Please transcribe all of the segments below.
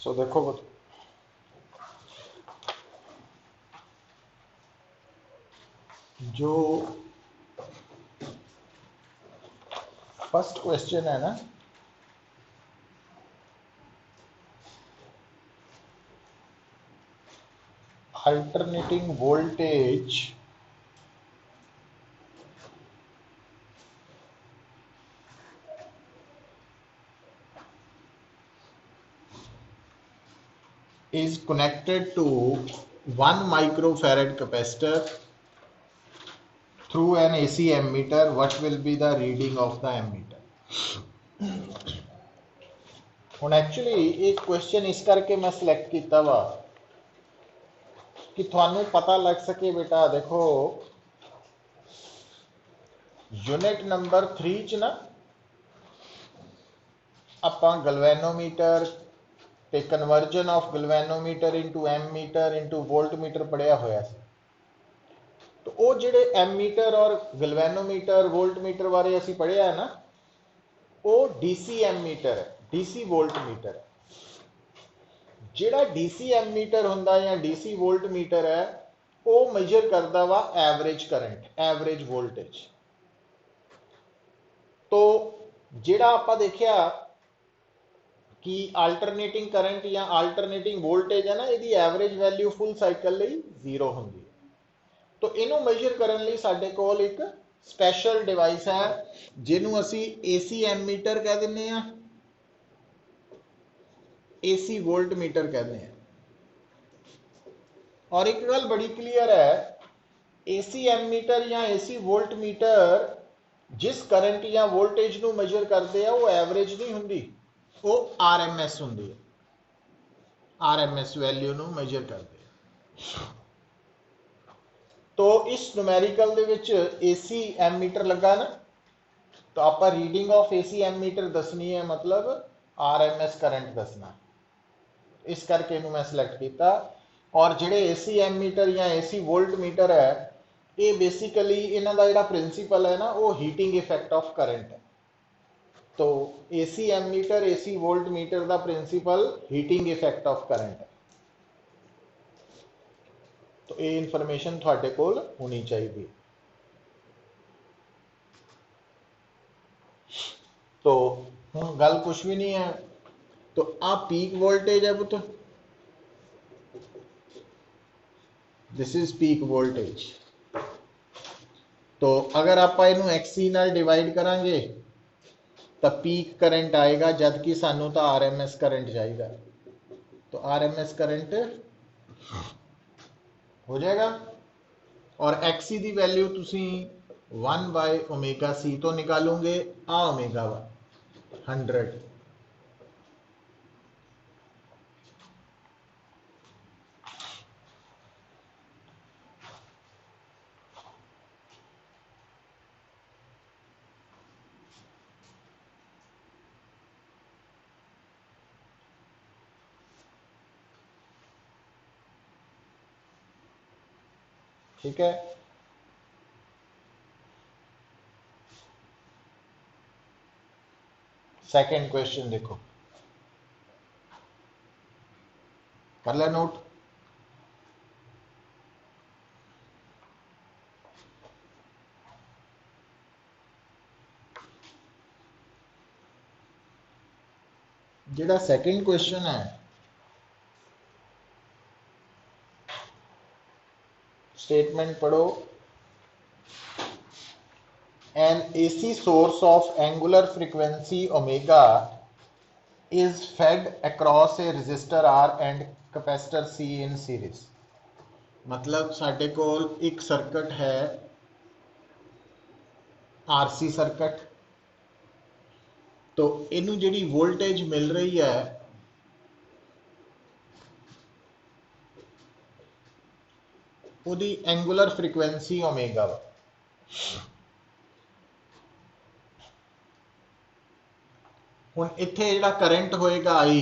सो देखो जो first question है ना, alternating voltage is connected to 1 microfarad capacitor through an AC ammeter. What will be the reading of the ammeter? ਹੁਣ actually एक question इस करके मैं सिलेक्ट किया वा कि थानू पता लग सके बेटा। देखो यूनिट नंबर 3 च ना आपां गलवैनोमीटर ते conversion of galvanometer into ammeter into voltmeter पढ़िया होया सी। तो वो जिहड़े एमीटर और गलवैनोमीटर वोल्टमीटर बारे असीं पढ़िया है ना, वो डीसी एमीटर है, डीसी वोल्टमीटर है। जिहड़ा डीसी एमीटर हुंदा या डीसी वोल्टमीटर है, वो मेजर करता वा एवरेज करंट, एवरेज वोल्टेज। तो जिहड़ा आपां देखिया कि अल्टरनेटिंग करंट या अल्टरनेटिंग वोल्टेज है ना, इसकी एवरेज वैल्यू फुल साइकिल लई 0 हुंदी है। तो इनू मेजर करने लई साडे कोल एक स्पैशल डिवाइस है जिन्हों असी एसी एमीटर कह दिंदे आ, एसी वोल्ट मीटर कहते हैं। और एक गल बड़ी क्लियर है, एसी एमीटर या एसी वोल्ट मीटर जिस करंट या वोल्टेज नू मेजर करते हैं वो एवरेज नहीं हुंदी, वो आरएमएस हुंदी है। आरएमएस वैल्यू नू मेजर करते हैं। तो इस न्यूमेरिकल दे विच एसी एमीटर लगा ना, तो आप रीडिंग ऑफ एसी एमीटर दसनी है, मतलब आरएमएस करंट दसना। इस करके इनू मैं सिलेक्ट किया। और जिहड़े एसी एमीटर या एसी वोल्ट मीटर है, ये बेसिकली इन्हां दा जिहड़ा प्रिंसीपल है ना, वो हीटिंग इफेक्ट ऑफ करंट है। तो AC ammeter AC volt meter का principal heating effect of current है। तो ये इंफॉर्मेशन थोड़े कोल होनी चाहिए। तो हुण गल कुछ भी नहीं है। तो आ पीक वोल्टेज है पुत, दिस इज पीक वोल्टेज। तो अगर आप इनू एक्सी नाल डिवाइड करांगे तो पीक करंट आएगा, जबकि सानू तो आरएमएस करंट चाहिए। तो आरएमएस करंट हो जाएगा। और एक्सी की वैल्यू तुसी 1/ω तो निकालोगे, आ ओमेगा 100। ठीक है। सेकंड क्वेश्चन देखो, कर ले नोट। जिहड़ा सेकंड क्वेश्चन है, स्टेटमेंट पढ़ो। An AC source of angular frequency omega is fed across a resistor R and capacitor C in series। मतलब साडे कोल एक सर्किट है आरसी सर्किट। तो इनू जिहड़ी वोल्टेज मिल रही है उहदी एंगुलर फ्रीक्वेंसी ओमेगा वा। हुण इत्थे जिहड़ा करंट होएगा आई,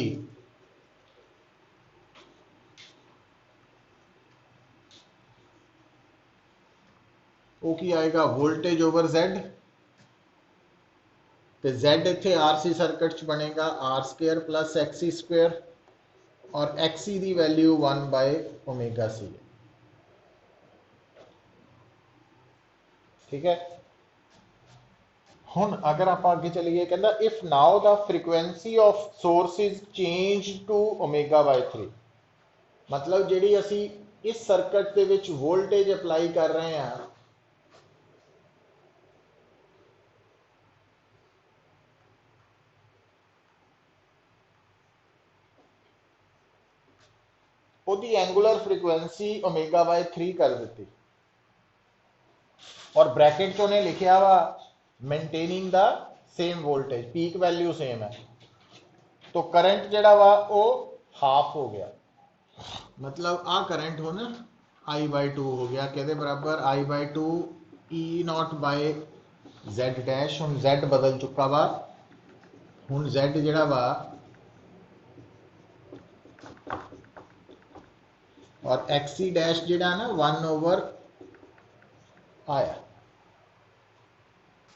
वो की आएगा वोल्टेज ओवर Z। तो Z इत्थे आरसी सर्किट च बनेगा R² + XC²। और XC की वैल्यू 1/ω c है। ठीक है, हुण अगर आप आगे चलीए, कहता if now the frequency of source is change to ω/3, मतलब ਜਿਹੜੀ ਅਸੀਂ इस सर्किट ਦੇ ਵਿੱਚ वोल्टेज अप्लाई कर रहे हैं, ਉਹਦੀ एंगुलर फ्रीक्वेंसी ω/3 कर दी, और ब्रैकेट च उन्हें लिखा वा मेनटेनिंग the same voltage, peak value same है, तो करंट जड़ा वा वो हाफ हो गया, मतलब आ करंट हो ना I/2 हो गया, कहते बराबर I/2 E0/Z डैश। हुण Z बदल चुका वा, हुण Z जड़ा वा और XC डैश जड़ा ना 1/, आया,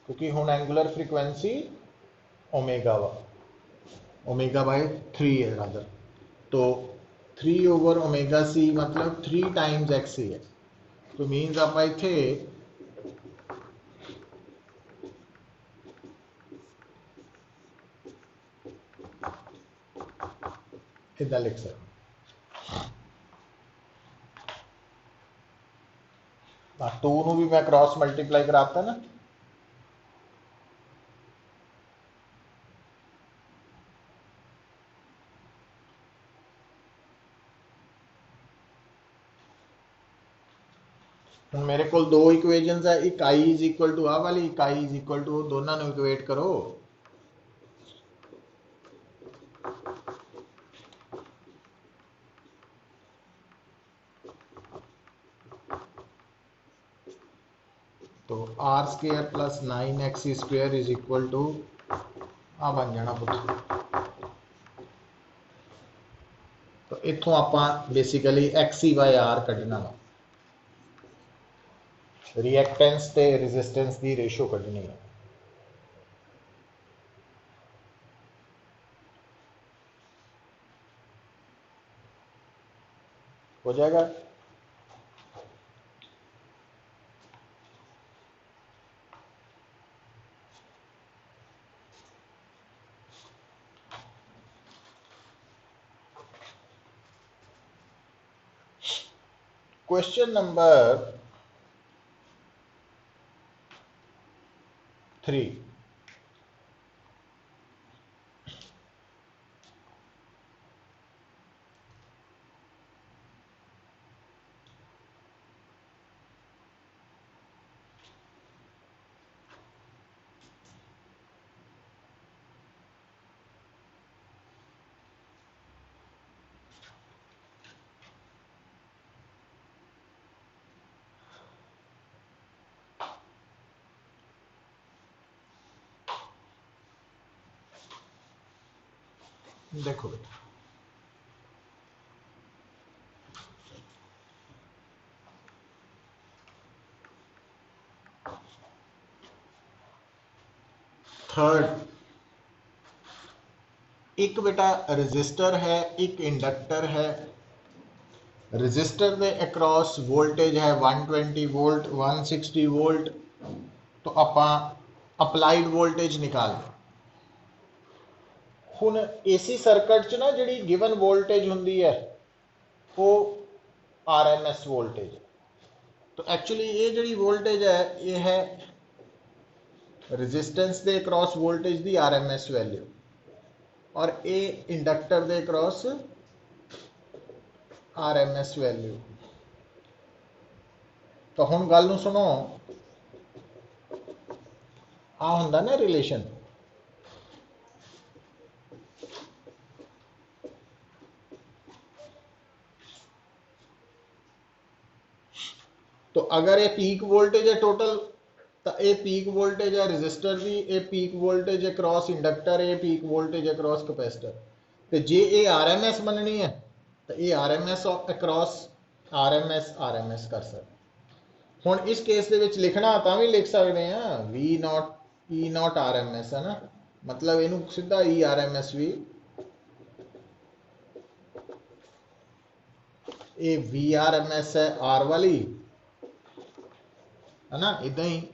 क्योंकि हुण एंगुलर फ्रीक्वेंसी ओमेगा वा, ω/3 है रादर, तो 3/ω/c मतलब 3 टाइम्स XC है, तो मीनस आप इत्थे इदा लिख सकते, 2 नूं भी मैं क्रॉस मल्टीप्लाई कराता ना, हुण मेरे को 2 इक्वेशनस है, एक I इज इक्वल टू आ वाली, एक I इज इक्वल टू, दोनों नूं इक्वेट करो, तो R² plus 9XC² is equal to आ बन जाना पुत्र, तो इत्थों आपां बेसिकली XC/R कढना वा, रिएक्टेंस ते रेजिस्टेंस की रेशो कढनी है। हो जाएगा। क्वेश्चन नंबर 3, देखो बेटा, थर्ड, एक बेटा रजिस्टर है, एक इंडक्टर है, रजिस्टर के अक्रॉस वोल्टेज है 120 वोल्ट 160 वोल्ट, तो आपां अप्लाइड वोल्टेज निकाल, हुण एसी सर्किट च ना जिहड़ी गिवन वोल्टेज हुंदी है वो RMS वोल्टेज, तो एक्चुअली ये जिहड़ी वोल्टेज है ये है रजिस्टेंस के अक्रॉस वोल्टेज की RMS वैल्यू, और ये इंडक्टर के अक्रॉस RMS वैल्यू। तो हुण गल नूं सुनो, आ हुंदा ना रिलेशन, तो अगर ये पीक वोल्टेज है टोटल, तो ये पीक वोल्टेज है रजिस्टर की, ये पीक वोल्टेज अक्रॉस इंडक्टर, ये पीक वोल्टेज अक्रॉस कैपेसिटर, तो जे ये RMS मननी है तो ये RMS अक्रॉस RMS कर सकते। हुण इस केस दे विच लिखना तां भी लिख सकते हैं V0 E0 RMS है ना, मतलब इनू सीधा ERMS भी ये VRMS है R वाली, है ना, इदा ही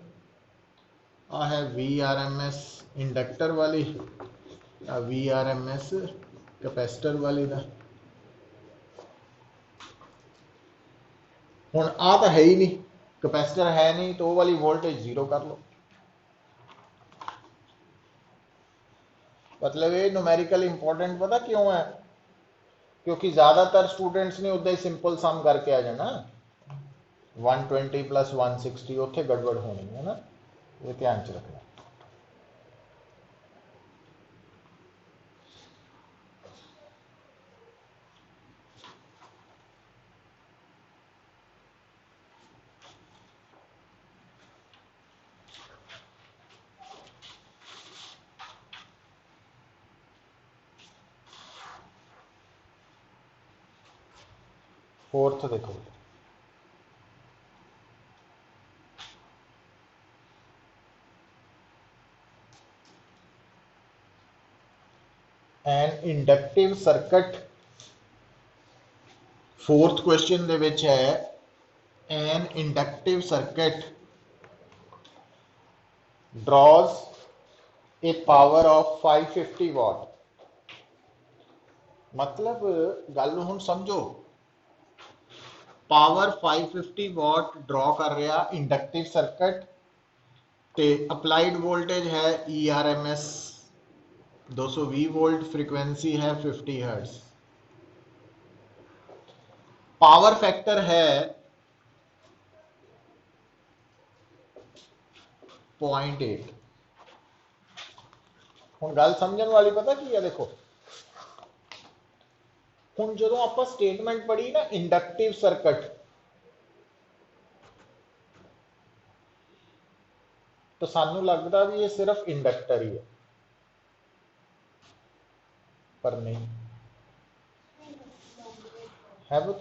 आ है VRMS इंडक्टर वाली, VRMS कैपेसिटर वाली का। हुण आ तो है ही नहीं, कैपेसिटर है नहीं, तो वो वाली वोल्टेज जीरो कर लो। मतलब ये न्यूमेरिकल इंपॉर्टेंट पता क्यों है? क्योंकि ज्यादातर स्टूडेंट्स ने उदा ही सिंपल सम करके आ जाना 120 + 160, उत्थे गड़बड़ होनी है ना, ये ध्यान च रखना। फोर्थ देखो, an inductive circuit, fourth question the which है an inductive circuit draws a power of 550 watt. मतलब गल नूं हुण समझो, पावर 550 वाट ड्रॉ कर रहा इंडक्टिव सर्किट, ते अप्लाइड वोल्टेज है ERMS 220 वोल्ट, फ्रीक्वेंसी है 50 हर्ट्ज, पावर फैक्टर है 0.8। हुण गल समझण वाली पता की है, देखो हुण जदों आपां स्टेटमेंट पढ़ी ना इंडक्टिव सर्किट, तो सानू लगता भी ये सिर्फ इंडक्टर ही है, पर नहीं है। वो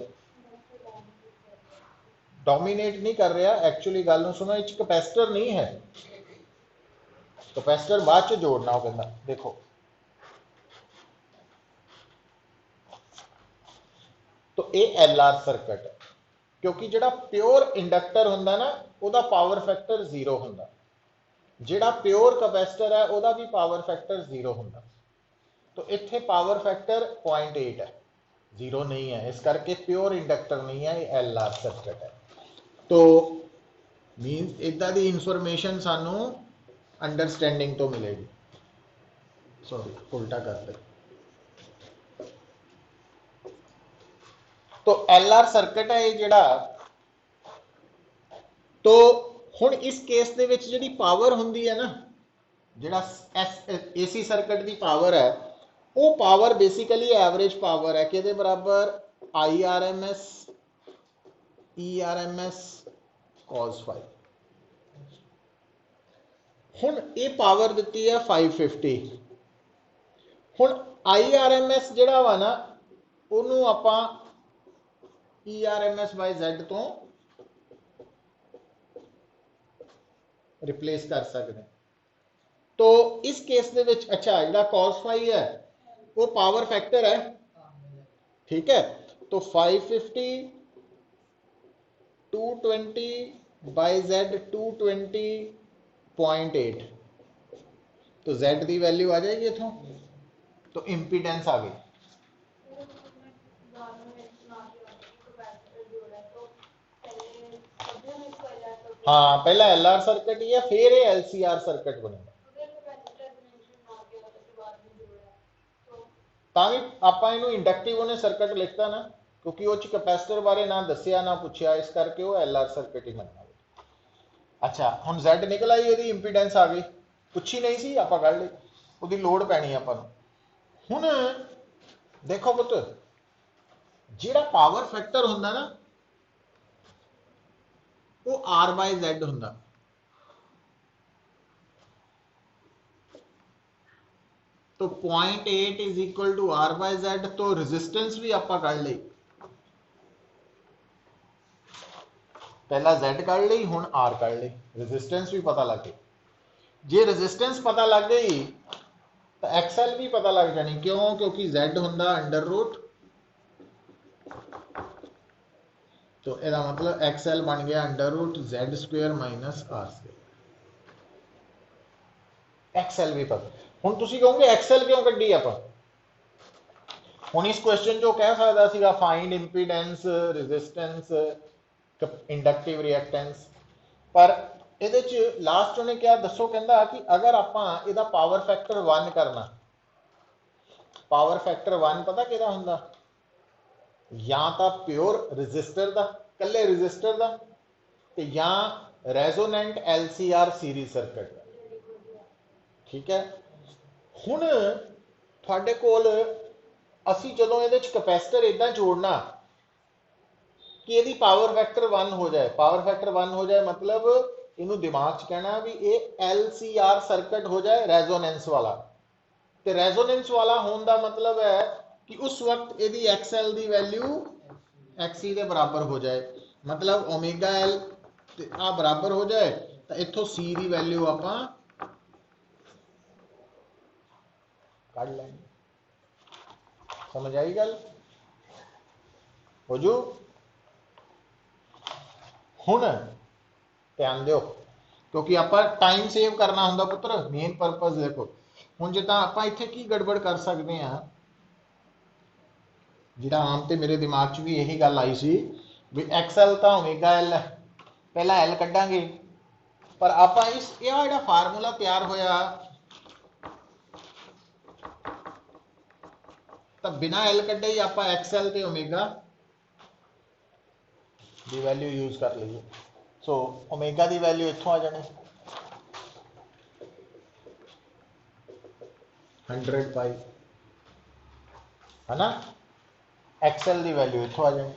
डोमिनेट नहीं कर रहा एक्चुअली, गल नूं सुनो, इच कैपेसिटर नहीं है, कैपेसिटर बाद च जोड़ना। वो कहता देखो तो ये LR सर्किट है, क्योंकि जिहड़ा प्योर इंडक्टर हुंदा ना उहदा पावर फैक्टर 0 हुंदा, जिहड़ा प्योर कैपेसिटर है उहदा भी पावर फैक्टर 0 हुंदा। तो इत्थे पावर फैक्टर 0.8 है, 0 नहीं है, इस करके प्योर इंडक्टर नहीं है, ये LR सर्किट है। तो मीनस इदा दी इंफॉर्मेशन सानू अंडरस्टैंडिंग तो मिलेगी। सॉरी उल्टा कर दे। तो LR सर्किट है ये जिहड़ा, तो हुण इस केस दे विच जिहड़ी पावर हुंदी है ना, जिहड़ा AC सर्किट दी पावर है, वो पावर बेसिकली एवरेज पावर है, किहदे बराबर IRMS ERMS cos phi। हुण ये पावर दिती है 550। हुण IRMS जिहड़ा वा ना, उहनूं आपां ERMS by Z तो रिप्लेस कर सकते। तो इस केस दे विच अच्छा जिहड़ा cos phi है वो पावर फैक्टर है, ठीक है। तो 550 220 by Z 220.8, तो Z की वैल्यू आ जाएगी इथों, तो इंपीडेंस आ गई। हाँ पहला LR सर्किट ही है, फिर ये LCR सर्किट बनेगा। ਤਾਂ ਵੀ ਆਪਾਂ ਇਹਨੂੰ ਇੰਡਕਟਿਵ ਉਹਨੇ ਸਰਕਟ ਲਿਖਤਾ ਨਾ, ਕਿਉਂਕਿ ਉਹ ਚ ਕੈਪੈਸਿਟਰ ਬਾਰੇ ਨਾ ਦੱਸਿਆ ਨਾ ਪੁੱਛਿਆ, ਇਸ ਕਰਕੇ ਉਹ LR ਸਰਕਟ ਹੀ ਮੰਨਣਾ। ਅੱਛਾ ਹੁਣ Z ਨਿਕਲ ਆਈ, ਇਹਦੀ ਇੰਪੀਡੈਂਸ ਆ ਗਈ, ਪੁੱਛੀ ਨਹੀਂ ਸੀ ਆਪਾਂ ਕੱਢ ਲਈ, ਉਹਦੀ ਲੋਡ ਪੈਣੀ ਆਪਾਂ ਨੂੰ। ਹੁਣ ਦੇਖੋ ਪੁੱਤ, ਜਿਹੜਾ ਪਾਵਰ ਫੈਕਟਰ ਹੁੰਦਾ ਨਾ ਉਹ R/Z ਹੁੰਦਾ। तो 0.8 इज इक्वल टू R/Z, तो रेजिस्टेंस भी आप कढ़ ली, पहला Z कढ़ ली, हुण R कढ़ ली, रेजिस्टेंस भी पता लग गई। जे रेजिस्टेंस पता लग गई तो XL भी पता लग जानी, क्यों? क्योंकि Z हुंदा √, तो ਇਹਦਾ मतलब XL बन गया √Z² माइनस R²। XL भी पता हुण तुसीं कहोगे XL क्यों कड्ढी आपां। हुण इस क्वेश्चन जो कह सकदा सीगा find impedance resistance inductive reactance, पर ਇਹਦੇ ਚ लास्ट ਉਹਨੇ क्या दसो कहंदा कि अगर आपां ਇਹਦਾ पावर फैक्टर 1 करना, पावर फैक्टर 1 पता किहदा हुंदा, या तो प्योर रजिस्टर का कल्ले रजिस्टर का, या रेजोनेंट LCR सीरीज सर्किट का। ठीक है, हुण तुहाडे कोल असी जदों इहदे च कैपेसिटर इदां जोड़ना कि यदि पावर फैक्टर 1 हो जाए, पावर फैक्टर 1 हो जाए मतलब इनू दिमाग च कहना भी ये LCR सर्किट हो जाए रेजोनेंस वाला। तो रेजोनेंस वाला होने का मतलब है कि उस वक्त यदि XL की वैल्यू XC के बराबर हो जाए, मतलब ओमेगा L आ बराबर हो जाए, तो इथों C की वैल्यू आपां कढ लेंगे। समझ आई गल हो जू। हुण ध्यान दिओ क्योंकि आपां टाइम सेव करना हुंदा पुत्र, मेन परपज देखो। हुण जिद्दां आपां इत्थे की गड़बड़ कर सकते हैं, जिहड़ा आम ते मेरे दिमाग च भी यही गल आई सी भी XL तो ओमेगा L है, पहला L कड्डांगे, पर आपां इस जिहड़ा फार्मूला तैयार होया तो बिना L कड्डे ही आपां XL ते ओमेगा की वैल्यू यूज कर लीए। सो ओमेगा की वैल्यू इत्थों आ जानी 100 पाई, है ना। XL की वैल्यू इत्थों आ जानी।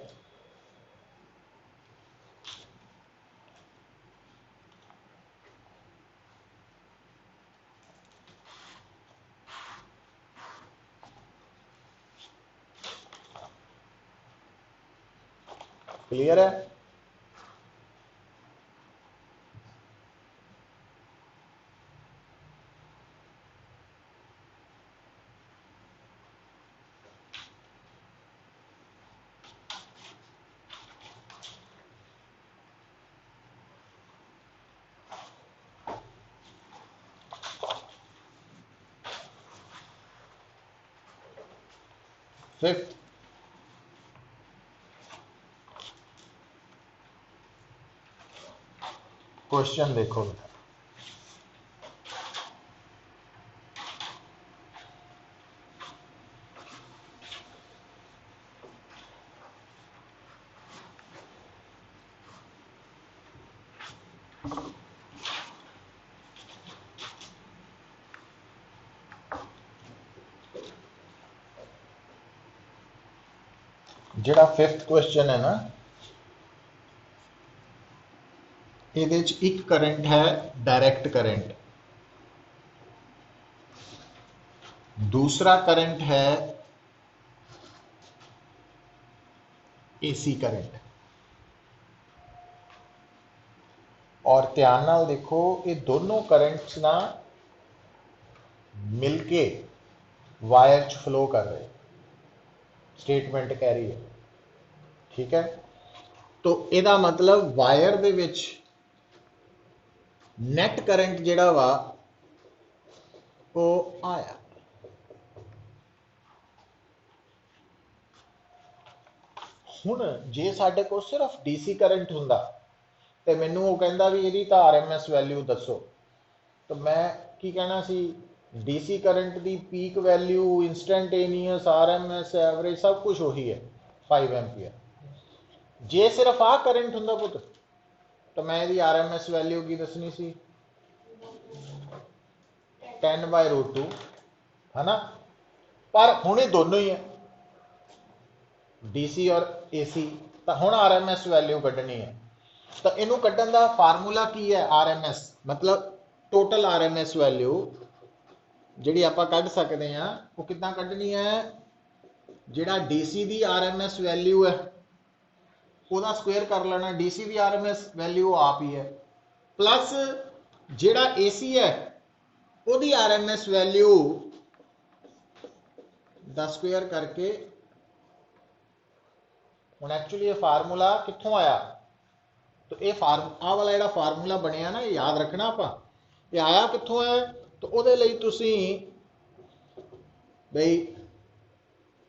क्लियर है। फिफ्थ क्वेश्चन देखो, जिहड़ा फिफ्थ क्वेश्चन है ना, ਇਹਦੇ ਚ एक करंट है डायरेक्ट करंट, दूसरा करंट है AC करंट। और ध्यान नाल देखो ये दोनों करंट्स ना मिलके वायर च फ्लो कर रहे, स्टेटमेंट कह रही है। ठीक है, तो ਇਹਦਾ मतलब वायर दे विच नैट करंट जिहड़ा वा वो आया। हुण जे साडे कोल सिर्फ DC करंट हुंदा ते मैनूं वो कहंदा भी इहदी तां RMS वैल्यू दसो, तो मैं की कहना सी DC करंट की peak value instantaneous RMS average सब कुछ वही है 5 एम्पीयर। जे सिर्फ आ करंट हुंदा पुत तो मैं यदि RMS वैल्यू की दसनी सी 10/√2, है ना। पर हुण ये दोनों ही है DC और AC, तो हुण RMS वैल्यू कड्ढनी है। तो इनू कड्ढन का फार्मूला की है RMS, मतलब टोटल RMS वैल्यू जिहड़ी आपां कढ सकते हैं वो कितना कड्ढनी है, जिहड़ा DC की RMS वैल्यू है ਉਹਦਾ स्क्वेयर कर लेना, DC की RMS वैल्यू आप ही है, प्लस जिहड़ा AC है ਉਹਦੀ RMS वैल्यू दा स्क्वेयर करके हुण एक्चुअली ये फार्मूला कित्थों आया, तो ये आ वाला जिहड़ा फार्मूला बनिया ना, ये याद रखना आपां, ये आया कित्थों है, तो उहदे लई तुसीं बई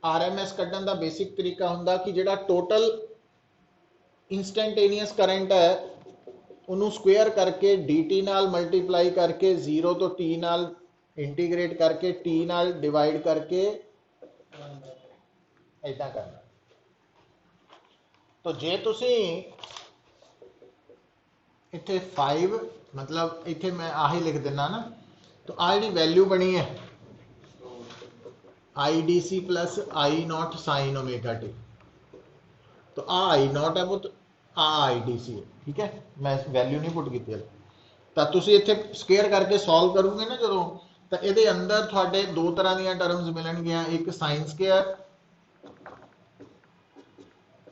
RMS कड्ढण दा बेसिक तरीका हुंदा कि जिहड़ा टोटल इंस्टेंटेनियस करंट है उन्होंने स्क्वेयर करके dt नाल मल्टीप्लाई करके 0 तो t नाल इंटीग्रेट करके t नाल डिवाइड करके ऐसा करना। तो जे तुसी इत्थे 5 मतलब इत्थे मैं आही लिख देना ना, तो आ जी वैल्यू बनी है IDC plus I not sign omega T, तो आ आई नॉट है पुत, आ IDC है, ठीक है, मैं वैल्यू नहीं पुट की। तो तुसी इत्थे स्क्वेयर करके सॉल्व करोगे ना जो, तो ये अंदर थोड़े दो तरह दी टर्म्स मिलणगियां, एक साइन स्क्वेयर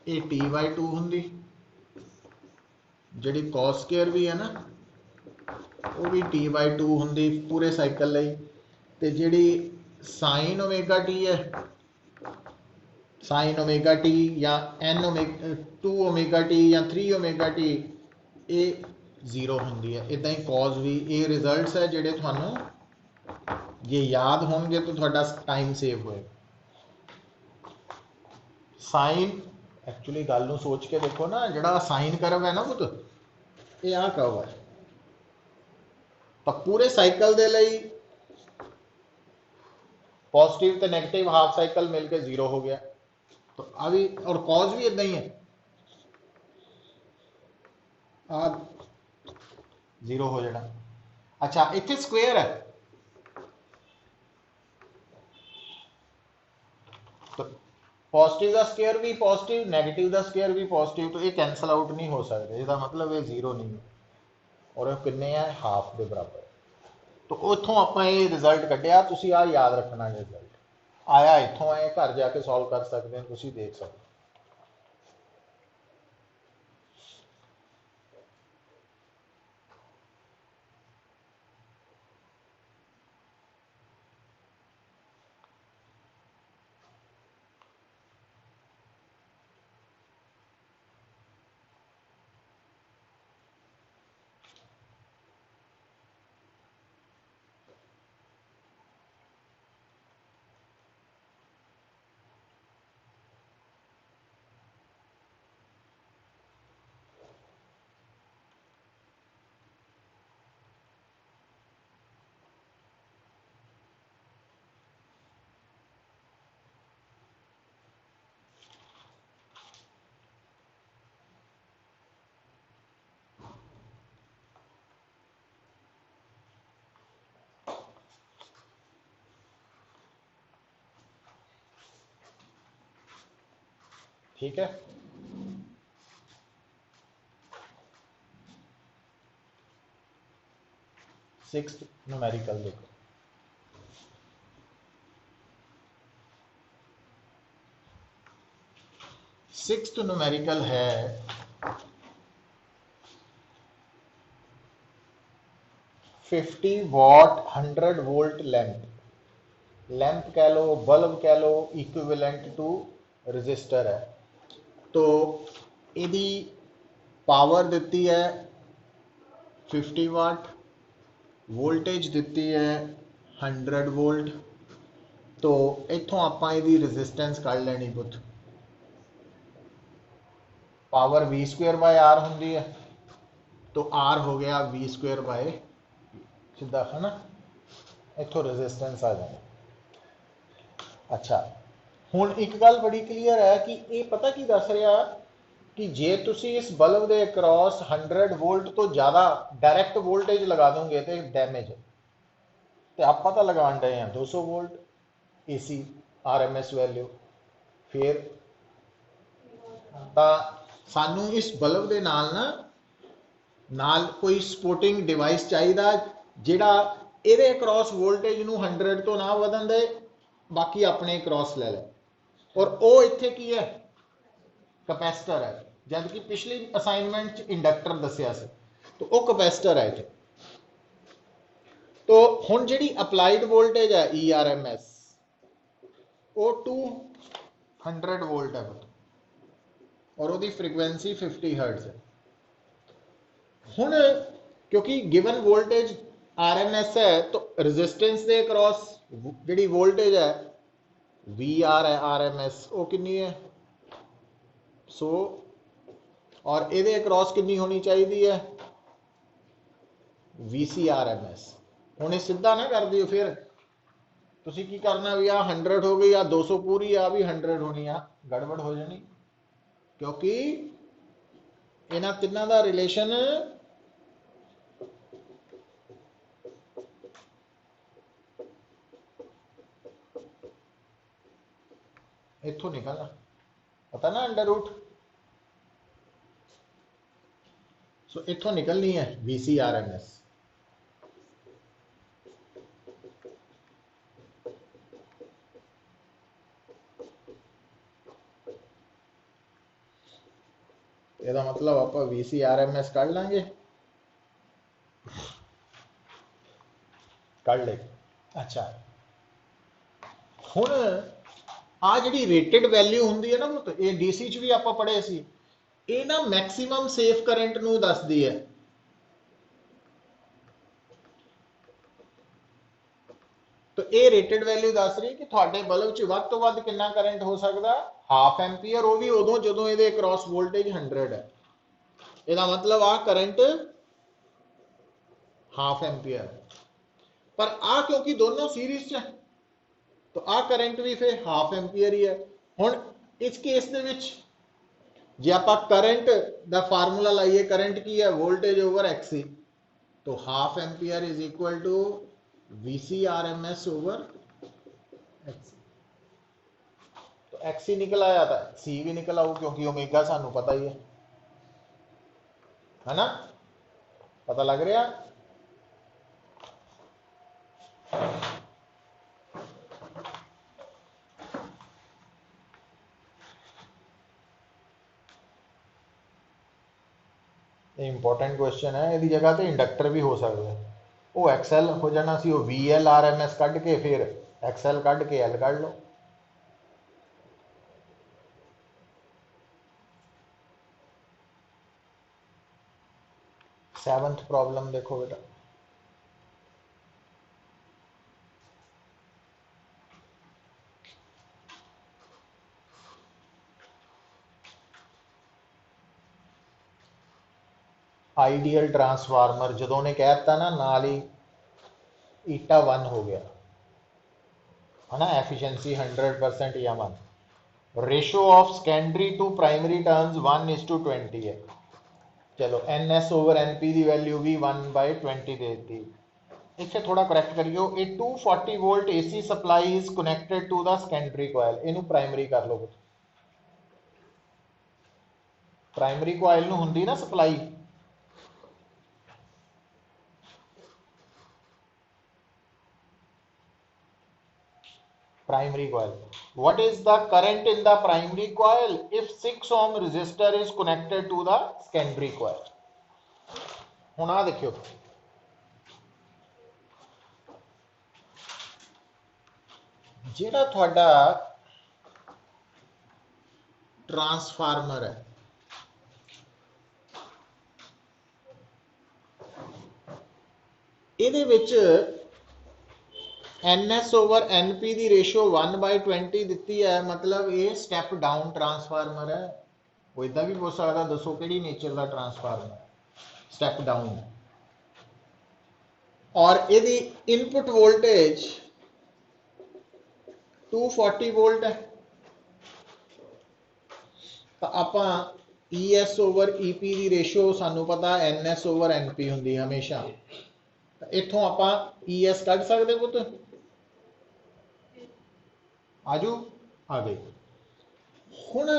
ये t/2 होंगी, जी कॉस स्क्वेयर भी है ना वो भी t/2 होंगी पूरे साइकिल लई, ते जी साइन ओमेगा टी है, साइन ओमेगा टी या n ओमेगा 2 ओमेगा टी या 3 ओमेगा टी ये 0 होंगी है। इदा ही कॉज भी, ये रिजल्ट्स है जिहड़े तुहानू जे याद होंगे तो थोड़ा टाइम सेव होए। साइन एक्चुअली गल नूं सोच के देखो ना, जिहड़ा साइन कर्व है ना पुत, ये आ कर्व है, तो पूरे साइकिल दे लई पॉजिटिव तो नेगेटिव हाफ साइकिल मिलके 0 हो गया, तो आ भी, और कॉज भी इदा ही है, आ 0 हो जाना। अच्छा इत्थे स्क्वेयर है, तो पॉजिटिव का स्क्वेयर भी पॉजिटिव, नेगेटिव का स्क्वेयर भी पॉजिटिव, तो ये कैंसल आउट नहीं हो सकते, इसका मतलब ये 0 नहीं है, और ये कितने हैं हाफ के बराबर। तो उतों आपां ये रिजल्ट कढ़िया, तुसीं आ याद रखना, रिजल्ट आया इत्थों है, घर जाके सॉल्व कर सकते हैं, तुसीं देख सकते। ठीक है, सिक्स्थ न्यूमेरिकल देखो, सिक्स्थ न्यूमेरिकल है 50 वॉट 100 वोल्ट लेंथ, लेंथ कह लो, बल्ब कह लो, इक्विवेलेंट टू रजिस्टर है। तो यदि पावर दी है 50 वाट, वोल्टेज दी है 100 वोल्ट, तो इतों आपां इहदी रजिस्टेंस कढ़ लेनी पुत, पावर v²/r होंगी है, तो r हो गया v² सीधा है ना, इतों रजिस्टेंस आ जाए। अच्छा हुण एक गल बड़ी क्लीयर है कि ये पता की दस रहा कि जे तुसी इस बल्ब के अक्रॉस 100 वोल्ट तो ज़्यादा डायरैक्ट वोल्टेज लगा दोगे तो डैमेज है, तो आप तो लगा रहे हैं 200 वोल्ट AC RMS वैल्यू, फिर सानू इस बल्ब के नाल कोई सपोर्टिंग डिवाइस चाहिए जिहड़ा इहदे अक्रॉस वोल्टेज नू 100 तो ना वधन दे, बाकी अपने अक्रॉस ले ले, और वो इत्थे की है कैपेसिटर है, जबकि पिछली असाइनमेंट इंडक्टर दसिया से, तो वो कैपेसिटर है इत्थे। तो हुण जिहड़ी अप्लाइड वोल्टेज है ERMS वो 200 वोल्ट है, और ਉਹਦੀ फ्रीक्वेंसी 50 हर्ट्ज है। हुण क्योंकि गिवन वोल्टेज RMS है तो रेजिस्टेंस के अक्रॉस जी वोल्टेज है VR है RMS वो कितनी है 100 और ये अक्रॉस कितनी होनी चाहिए है VC RMS। हुण सीधा ना कर दियो फिर तुसी की करना भी आ 100 हो गई या 200 पूरी आ भी 100 होनी आ गड़बड़ हो जानी क्योंकि इन्हां तिन्हां दा रिलेशन इत्थों निकलना पता ना अंडर रूट सो इत्थों निकलनी है VC RMS। ਇਹਦਾ मतलब ਆਪਾਂ VC RMS ਕੱਢ ਲਾਂਗੇ ਕੱਢ ਲੈ। अच्छा ਹੁਣ ਆ ਜਿਹੜੀ ਰੇਟਡ ਵੈਲਿਊ ਹੁੰਦੀ ਹੈ ਨਾ ਇਹ DC ਚ ਵੀ ਆਪਾਂ ਪੜ੍ਹੇ ਸੀ ਇਹ ਨਾ ਮੈਕਸਿਮਮ ਸੇਫ ਕਰੰਟ ਨੂੰ ਦੱਸਦੀ ਹੈ। तो ये रेटेड वैल्यू दस रही कि थोड़े बल्ब च वध तो वध कितना करंट हो सकता हाफ एम्पीयर वो भी उदों जो ये क्रॉस वोल्टेज 100 है ਇਹਦਾ मतलब आ करंट हाफ एम्पीयर पर आ क्योंकि दोनों सीरीज च तो आ करंट भी फिर हाफ एम्पीयर ही है। हुण इस केस दे विच जे आपां करंट दा फार्मूला लाइए करंट की है वोल्टेज ओवर एक्सी तो half ampere is equal to VC RMS over XC. तो एक्सी निकल आया था सी भी निकल आऊ क्योंकि ओमेगा सानू पता ही है ना पता लग रहा। इंपॉर्टेंट क्वेश्चन है यदि जगह तो इंडक्टर भी हो सकता है वो XL हो जाना सी वो VL RMS कढ़ के फिर XL कढ़ के L कढ़ लो। सेवंथ प्रॉब्लम देखो बेटा आइडियल ट्रांसफार्मर जो ने कहता ना नाल ही ईटा 1 हो गया है ना एफिशिएंसी 100% या 1 ratio of secondary to primary turns 1:20 है। चलो NS ओवर NP की वैल्यू भी 1/20 दे दी। इसे थोड़ा करैक्ट करियो a 240 volt AC supply is connected to the secondary coil इनू प्राइमरी कर लो प्राइमरी कॉइल नू हुंदी ना supply primary coil. What is the current in the primary coil if 6 ohm resistor is connected to the secondary coil? हुण आ देखियो जेड़ा थोड़ा ट्रांसफार्मर है ਇਹਦੇ ਵਿੱਚ NS ओवर NP की रेशो 1/20 दी है मतलब ये स्टैप डाउन ट्रांसफार्मर है। वो इदा भी पूछ सकता दसो कि नेचर का ट्रांसफार्मर स्टैप डाउन और यदि इनपुट वोल्टेज 240 वोल्ट है तो आप ES ओवर EP की रेशो सानू पता NS ओवर NP होंगी हमेशा इथों आप ES कढ़ सकते पुत आजू आ गई। हुण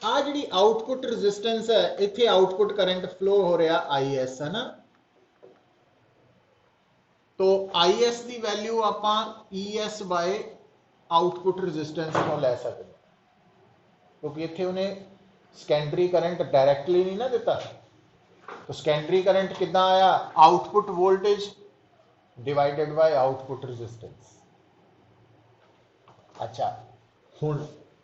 आ जी आउटपुट रेजिस्टेंस है इत्थे आउटपुट करंट फ्लो हो रहा IS है ना तो IS की वैल्यू आप ES बाय आउटपुट रेजिस्टेंस को लै सकते क्योंकि इत्थे उन्हें सेकेंडरी करंट डायरैक्टली नहीं ना दिता तो सेकेंडरी करंट कितना आया output voltage divided by output resistance. अच्छा हुण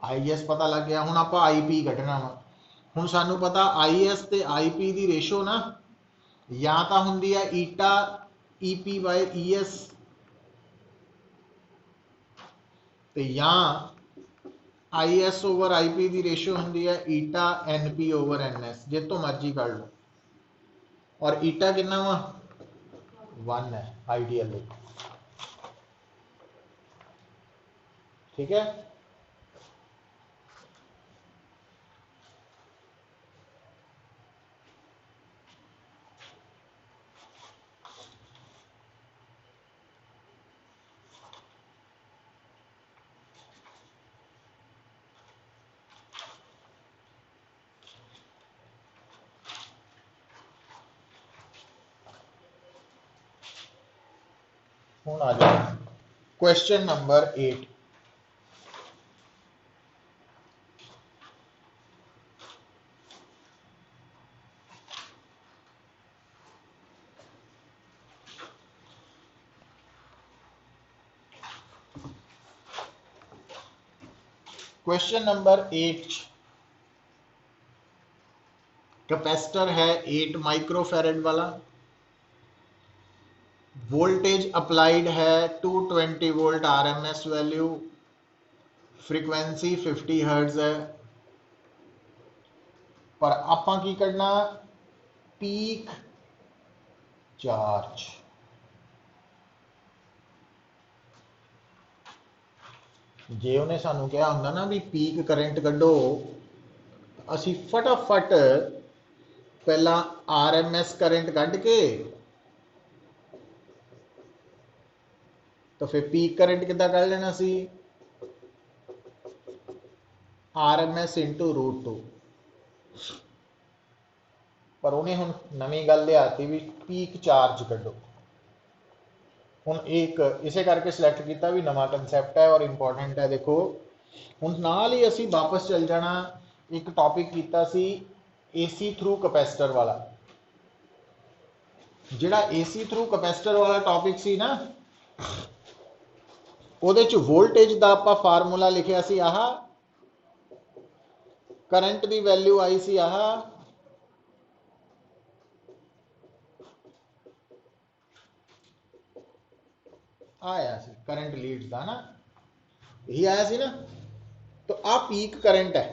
IS पता लग गया, हुण आपां IP कढना वा। हुण सानू पता IS ते IP दी रेशो ना या तां हुंदी है ईटा EP बाय ES ते या IS ओवर IP दी रेशो हुंदी है ईटा NP ओवर NS, जे तो मर्जी कर लो। और ईटा कितना वा 1 है आइडियल। ठीक है, हुण आ जाओ question number 8। Question number 8, capacitor है 8 माइक्रोफैरेड वाला, वोल्टेज अप्लाइड है 220 volt RMS value, frequency 50 hertz है। पर आपां की करना, पीक चार्ज। जे उन्हें सानू कहा हुंदा ना भी पीक करंट कढो, असी फटाफट पहला RMS करंट कढ के तो फिर पीक करंट किद्दां कढ लेना सी, RMS इंटू √2। पर उन्हें हुण नवीं गल लियाती भी पीक चार्ज कढो। हुण एक इसे करके सिलेक्ट किया भी नवा कंसैप्ट है और इंपॉर्टेंट है। देखो हुण नाल ही असी वापस चल जाना, एक टॉपिक किया सी AC थ्रू कैपेसिटर वाला। जिहड़ा AC थ्रू कैपेसिटर वाला टॉपिक सी ना, ਉਹਦੇ ਚ वोल्टेज ਦਾ ਆਪਾਂ फार्मूला लिखिया सी आह, करंट ਦੀ वैल्यू आई सी आह, आया सी करंट लीड्स का ना, यही आया सी ना। तो आ पीक करंट है।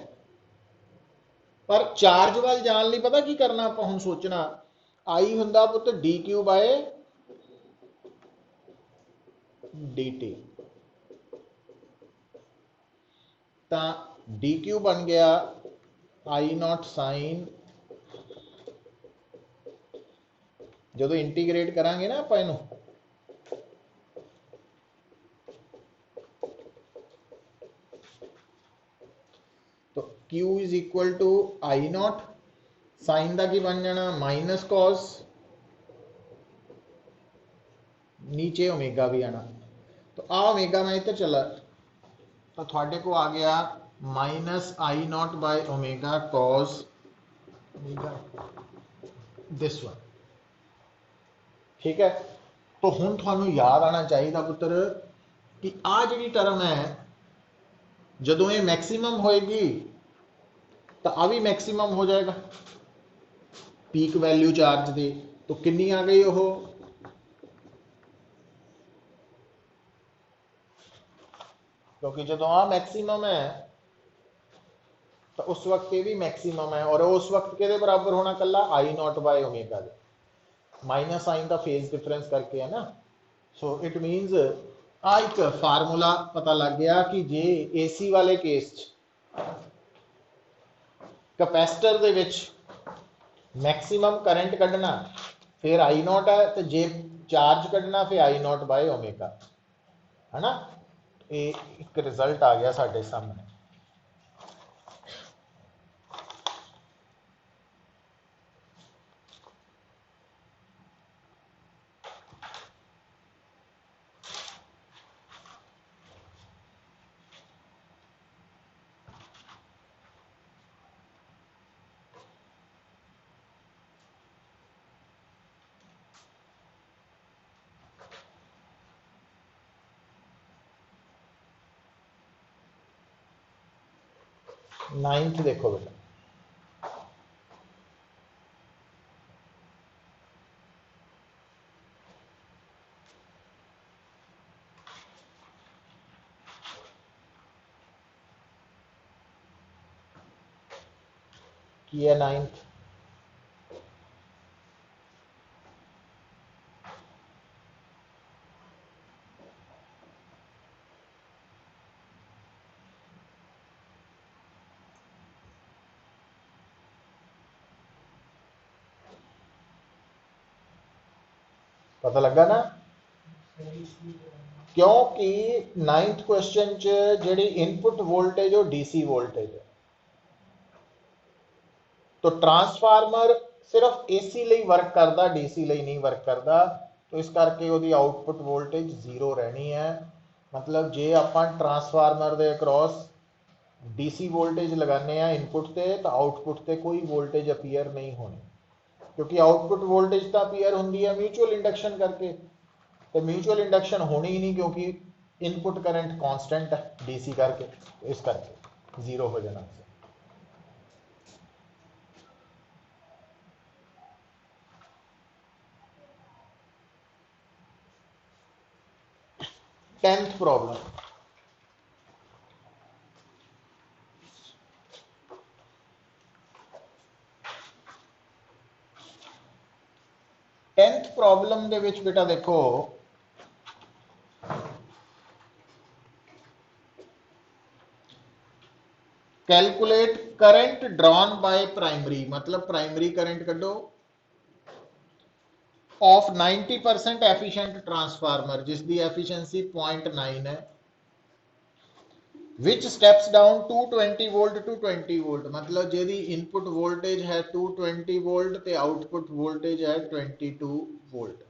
पर चार्ज वाल जान ਲਈ पता की करना, ਆਪਾਂ ਹੁਣ सोचना आई हुंदा पुत DQ बाय DT, ਤਾਂ DQ बन गया I0 साइन, जो इंटीग्रेट करांगे ना ਆਪਾਂ ਇਹਨੂੰ, तो Q is equal to I0 sine का की बन जाना माइनस कॉस, नीचे ओमेगा भी आना। तो आ ओमेगा मैं इधर चला, तो थोड़े को आ गया -I0 by omega cos omega, this one. ठीक है, तो हुण तुहानू याद आना चाहिए पुत्र कि आ जिहड़ी टर्म है जदों ये मैक्सिमम होएगी तो आ भी मैक्सिमम हो जाएगा पीक वैल्यू चार्ज दे। तो कितनी आ गई वो, क्योंकि जो आ मैक्सिमम है तो उस वक्त ये भी मैक्सिमम है, और उस वक्त के बराबर होना कला I0 बाय ओमेगा दे, माइनस साइन का फेज डिफरेंस करके है ना। सो इट मीनस आ एक फार्मूला पता लग गया कि जे AC वाले केस कैपेसिटर दे विच मैक्सिमम करंट कढ़ना फिर I0 है, तो जे चार्ज कढ़ना फिर I0 बाय ओमेगा, है ना। ये एक रिजल्ट आ गया साढ़े सामने। नाइन्थ देखो बेटा, की है नाइन्थ, पता लगा ना। क्योंकि नाइन्थ क्वेश्चन च जिहड़ी इनपुट वोल्टेज वो डीसी वोल्टेज है, तो ट्रांसफार्मर सिर्फ एसी ਲਈ वर्क करता, डीसी ਲਈ नहीं वर्क करता, तो इस करके ਉਹਦੀ आउटपुट वोल्टेज जीरो रहनी है। मतलब जे ਆਪਾਂ ट्रांसफार्मर ਦੇ ਅਕ੍ਰੋਸ डीसी वोल्टेज लगाने इनपुट से, तो आउटपुट से कोई वोल्टेज अपीयर नहीं होनी, क्योंकि आउटपुट वोल्टेज तो अपीयर होंगी है म्यूचुअल इंडक्शन करके, तो म्यूचुअल इंडक्शन होनी ही नहीं, क्योंकि इनपुट करंट कांस्टेंट है डीसी करके, इस करके जीरो हो जाना। 10th problem, tenth problem the which बेटा देखो, calculate current drawn by primary, मतलब प्राइमरी करंट कड्डो ऑफ 90% एफिशिएंट ट्रांसफार्मर जिसकी एफिशिएंसी 0.9 है, which steps down 220 volt to 20 volt, मतलब जेदी इनपुट वोल्टेज है 220 वोल्ट ते आउटपुट वोल्टेज है 22 वोल्ट,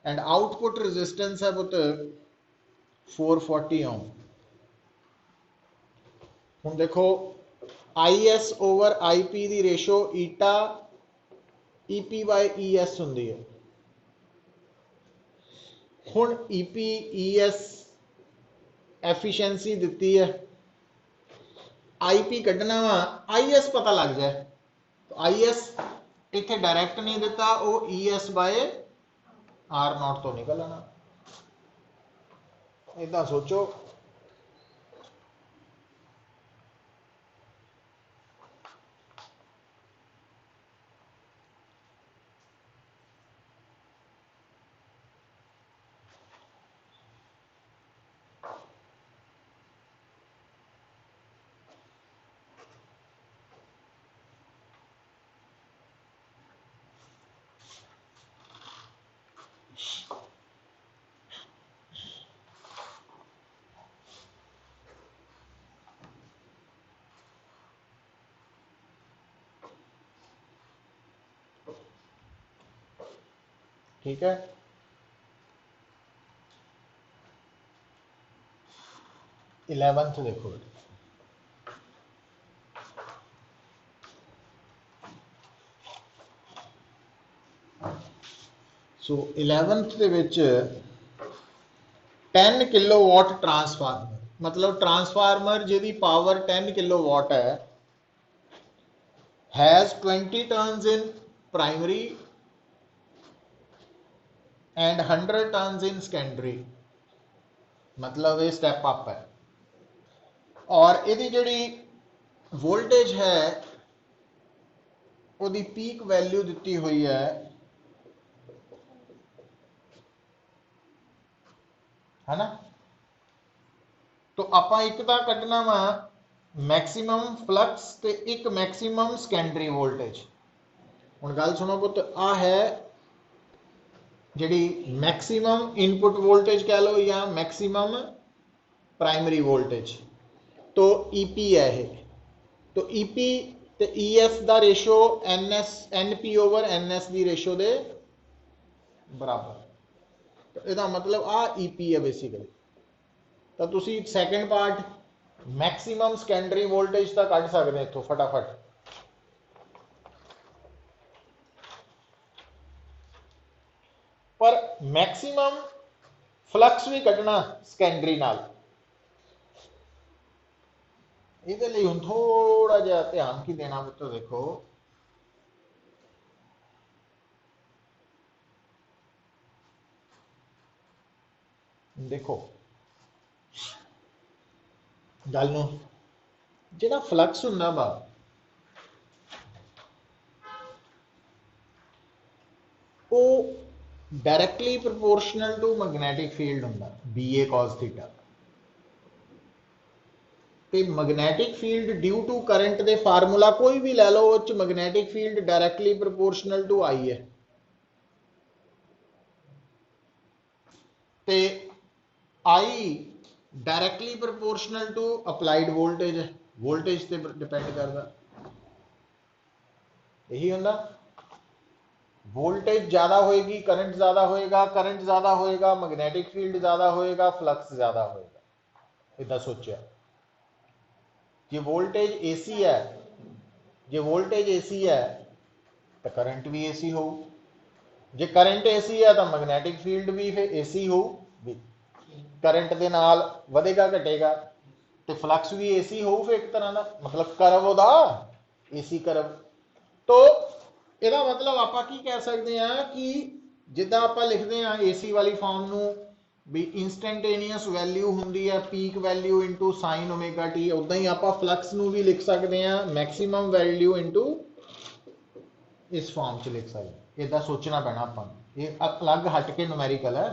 एंड आउटपुट रेजिस्टेंस है पुत 440 ओम। हुण देखो IS ओवर IP दी ratio eta EP by ES हुंदी है। हुण EP ES एफिशिएंसी दिती है, IP कढ़ना वा, IS पता लग जाए, तो IS इत्थे डायरैक्ट नहीं दिता, वो ES बाय R0 तो निकल आना। इदा सोचो, ठीक है। 11th देखो, so 11th the which 10 kilowatt transformer, मतलब ट्रांसफार्मर जिहदी power 10 kilowatt has 20 turns in primary and 100 turns in secondary, मतलब ये स्टेप अप है, और यदि जिहड़ी वोल्टेज है ਉਹਦੀ पीक वैल्यू दी हुई है ना। तो आप एक तो कढ़ना वा मैक्सीमम फ्लक्स ते एक मैक्सीमम सेकेंडरी वोल्टेज। हुण गल सुनो पुत, आ है जिहड़ी मैक्सीमम इनपुट वोल्टेज कह लो या मैक्सीमम प्राइमरी वोल्टेज, तो EP है ये, तो EP ते ES का रेशो NP ओवर NS की रेशो के बराबर, तो यदा मतलब आ EP है बेसिकली। तो तुसी second part maximum secondary voltage का कढ़ सकते इतों फटाफट, पर मैक्सीमम फ्लक्स भी कढ़ना सेकेंडरी नाल, ਇਹਦੇ ਲਈ ਹੁਣ ਥੋੜਾ ਜਿਹਾ ਧਿਆਨ ਕੀ ਦੇਣਾ ਮਿੱਤਰੋ, ਦੇਖੋ ਦੇਖੋ ਗੱਲ ਨੂੰ, ਜਿਹੜਾ ਫਲਕਸ ਹੁੰਦਾ ਵਾ ਉਹ directly proportional to magnetic field ਹੁੰਦਾ, BA cos ਥੀਟਾ। ਤੇ magnetic field due to current ਦੇ ਫਾਰਮੂਲਾ ਕੋਈ ਵੀ ਲੈ ਲਓ, ਉਹ ਚ magnetic field directly proportional to I ਹੈ, ਤੇ I directly proportional to applied voltage ਹੈ, ਵੋਲਟੇਜ ਤੇ ਡਿਪੈਂਡ ਕਰਦਾ। ਇਹੀ ਹੁੰਦਾ, वोल्टेज ज्यादा होएगी करंट ज्यादा होएगा, करंट ज्यादा होएगा मैग्नेटिक फील्ड ज्यादा होएगा, फ्लक्स ज्यादा होएगा। इतना सोचा, जे वोल्टेज AC है, जे वोल्टेज AC है तो करंट भी AC हो, जे करंट AC है तो मैग्नेटिक फील्ड भी फिर AC हो, करंट के नाल वधेगा घटेगा, तो फ्लक्स भी AC हो फिर एक तरह का, मतलब करव ओदा AC करव। तो ਇਹਦਾ ਮਤਲਬ ਆਪਾਂ ਕੀ ਕਹਿ ਸਕਦੇ ਆ ਕਿ ਜਿੱਦਾਂ ਆਪਾਂ ਲਿਖਦੇ ਆ AC ਵਾਲੀ ਫਾਰਮ ਨੂੰ ਵੀ ਇਨਸਟੈਂਟੇਨੀਅਸ ਵੈਲਿਊ ਹੁੰਦੀ ਹੈ peak value into sin omega t, ਉਦਾਂ ਹੀ ਆਪਾਂ ਫਲਕਸ ਨੂੰ ਵੀ ਲਿਖ ਸਕਦੇ ਆ ਮੈਕਸਿਮਮ ਵੈਲਿਊ ਇਨਟੂ ਇਸ ਫਾਰਮ 'ਚ ਲਿਖ ਸਕਦੇ। ਇਦਾਂ ਸੋਚਣਾ ਪੈਣਾ ਆਪਾਂ ਨੂੰ, ਇਹ ਅਲੱਗ ਹਟ ਕੇ ਨੂਮੈਰੀਕਲ ਹੈ।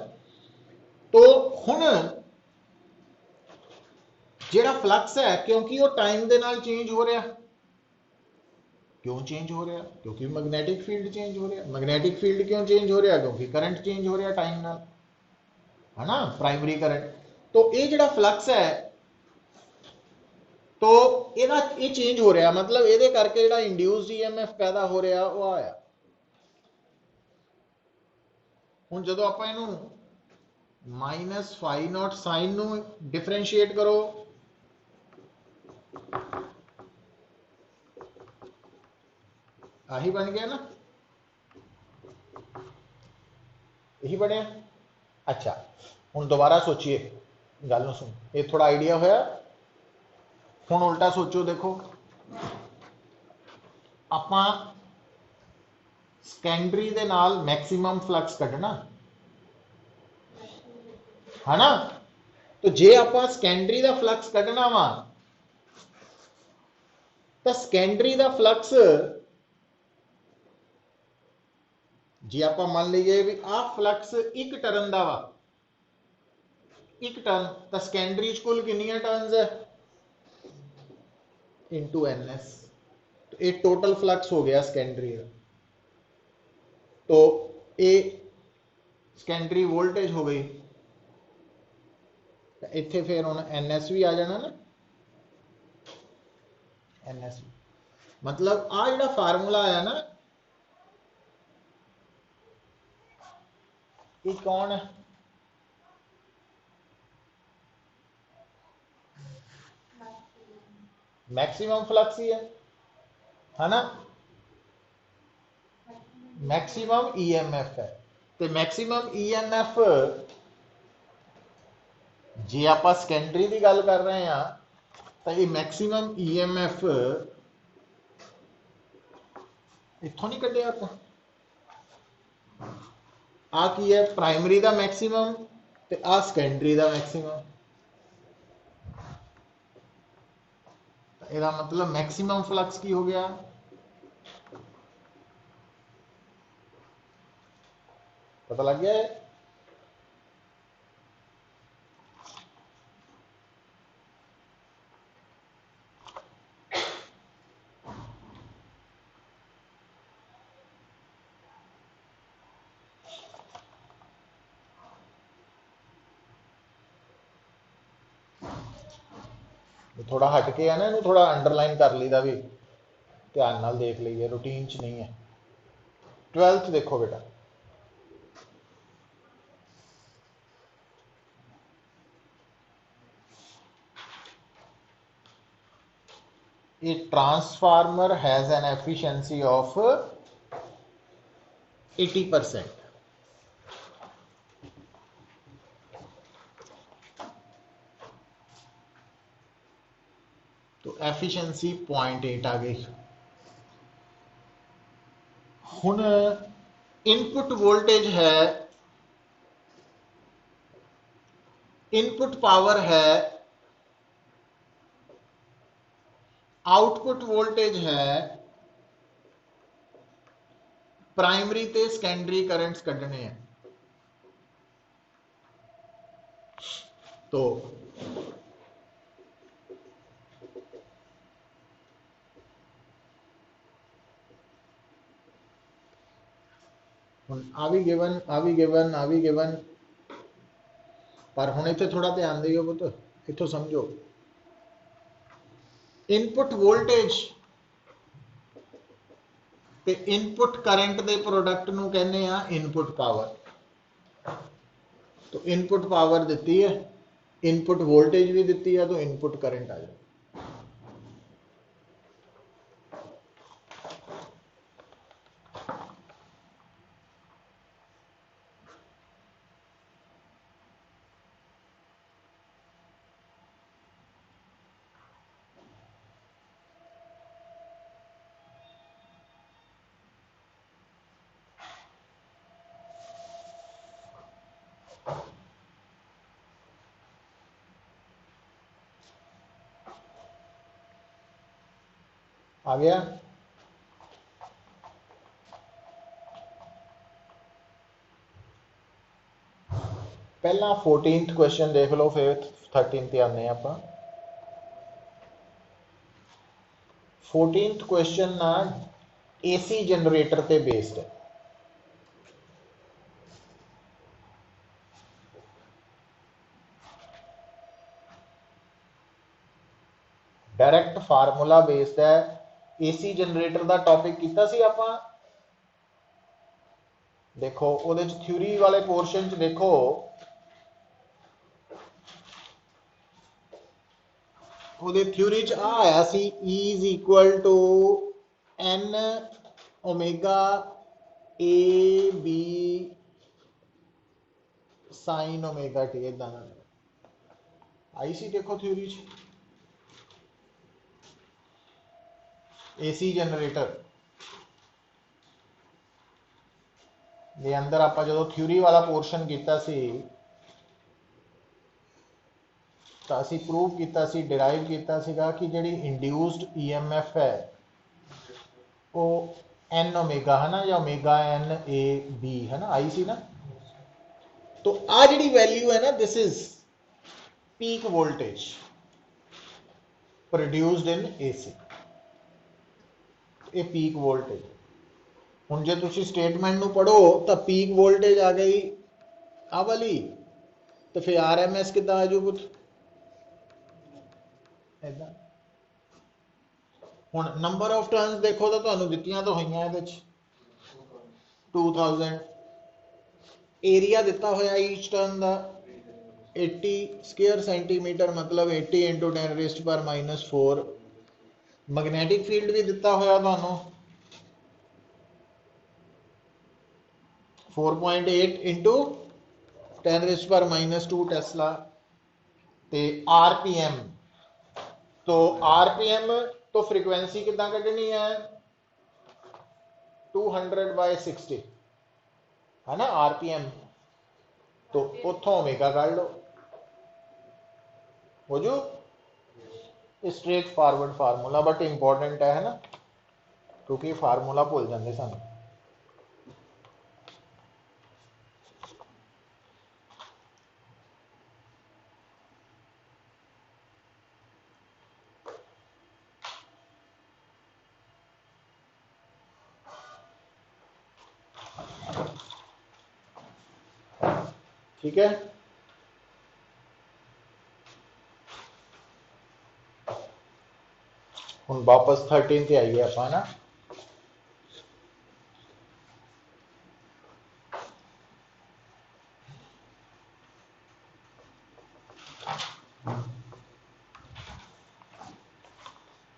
ਤੋ ਹੁਣ ਜਿਹੜਾ ਫਲਕਸ ਹੈ, ਕਿਉਂਕਿ ਉਹ ਟਾਈਮ ਦੇ ਨਾਲ ਚੇਂਜ ਹੋ ਰਿਹਾ, क्यों चेंज हो रहा, क्योंकि मैग्नेटिक फील्ड चेंज हो रहा। मैग्नेटिक फील्ड क्यों चेंज हो रहा, क्योंकि करंट चेंज हो रहा टाइम नाल, है ना, प्राइमरी करंट। तो ये जिहड़ा फ्लक्स है तो ये चेंज हो रहा, मतलब ये करके जिहड़ा इंड्यूस्ड EMF पैदा हो रहा वो आया। हुण जदों आपां इहनूं माइनस फाई नॉट साइन नूं डिफरेंशिएट करो, आही बन गया ना, यही बने। अच्छा हुण दोबारा सोचिए, गल नूं सुन, ये थोड़ा आइडिया होया। हुण उल्टा सोचो, देखो आपां सैकेंडरी दे नाल मैक्सिमम फ्लक्स कढना है ना, तो जे आपां सैकेंडरी दा फ्लक्स कढना वा तो सैकेंडरी दा फ्लक्स जे आप मान लीजिए भी आ फ्लक्स एक टर्न का वा, एक टर्न, तो सैकेंडरी कुल कितनी टर्न्स है इनटू NS, तो ये टोटल फ्लक्स हो गया सैकेंडरी का। तो ये सैकेंडरी वोल्टेज हो गई, इत्थे फिर हुण NS भी आ जाना ना, NS मतलब आ जिहड़ा फार्मूला आया ना, ये कौन है, मैक्सिमम फ्लक्स ही है ना, मैक्सिमम EMF है। तो मैक्सिमम EMF जे आप सैकेंडरी की गल कर रहे हैं तो ये मैक्सिमम EMF इत्थों नहीं कढ़िया आप, आ की है प्राइमरी का मैक्सिमम ते आ सैकेंडरी का मैक्सिमम, ਇਹਦਾ मतलब मैक्सिमम फ्लक्स की हो गया, पता लग गया है। थोड़ा हट के है ना, इन्हू थोड़ा अंडरलाइन कर लीदा भी, ध्यान नाल देख लीजिए, रूटीन च नहीं है। 12th देखो बेटा, a transformer has an efficiency of 80%, तो एफिशिएंसी 0.8 आ गई। हुन इनपुट वोल्टेज है, इनपुट पावर है, आउटपुट वोल्टेज है, प्राइमरी ते सेकेंडरी करंट्स कढ़ने हैं। तो आ भी गिवन, आ भी गिवन, आ भी गिवन, पर हुण इत्थे थोड़ा ध्यान दिओ पुत्त, इत्थों समझो। इनपुट वोल्टेज ते इनपुट करंट दे प्रोडक्ट नूं कहने आ इनपुट पावर। तो इनपुट पावर दिती है, इनपुट वोल्टेज भी दिती है, तो इनपुट करंट आ जाए। आ गया? पहला 14th क्वेश्चन देख लो, फिर 13th आने आप। 14th क्वेश्चन ना एसी जनरेटर ते बेस्ड है। डायरैक्ट फार्मूला बेस्ड है। एसी जनरेटर का टॉपिक किया सी आपां। देखो उहदे च थ्योरी वाले पोर्शन च देखो, उहदे थ्योरी च आ आया सी E is equal to N omega A B sine omega T, इदा आई सी। देखो थ्योरी च एसी जनरेटर दे अंदर आपां जदों थ्योरी वाला पोर्शन किया सी, तो असी प्रूव किया सी, डिराइव किया सीगा कि जिहड़ी इंड्यूस्ड EMF है वो N ओमेगा है ना, या ओमेगा N A B है ना, आई सी ना। तो आ जिहड़ी वैल्यू है ना, this is peak voltage produced in AC। ये पीक वोल्टेज। हुण जे तुसीं स्टेटमेंट नूं पढ़ो तो पीक वोल्टेज आ गई आ वाली, तो फिर RMS कितना आ जू पुत इदा। हुण नंबर ऑफ टर्न्स देखो तो तुहानूं दित्तियां तो होईयां इहदे च 2000। एरिया दिता होया ईच टर्न का 80 स्क्वेयर सेंटीमीटर, मतलब 80 इंटू 10⁻⁻⁴। मैग्नैटिक फील्ड भी दिता होया तुहानूं 4.8 इंटू 10⁻⁻² टेस्ला। ते RPM, तो RPM तो फ्रीक्वेंसी कितना कढ़नी है 200/60 है ना RPM। तो उतों ओमेगा कढ़ लो, हो जू straight forward formula, but important है ना, क्योंकि फार्मूला भूल जाते सन। ठीक है, हुण वापस 13 ते आइए आप ना।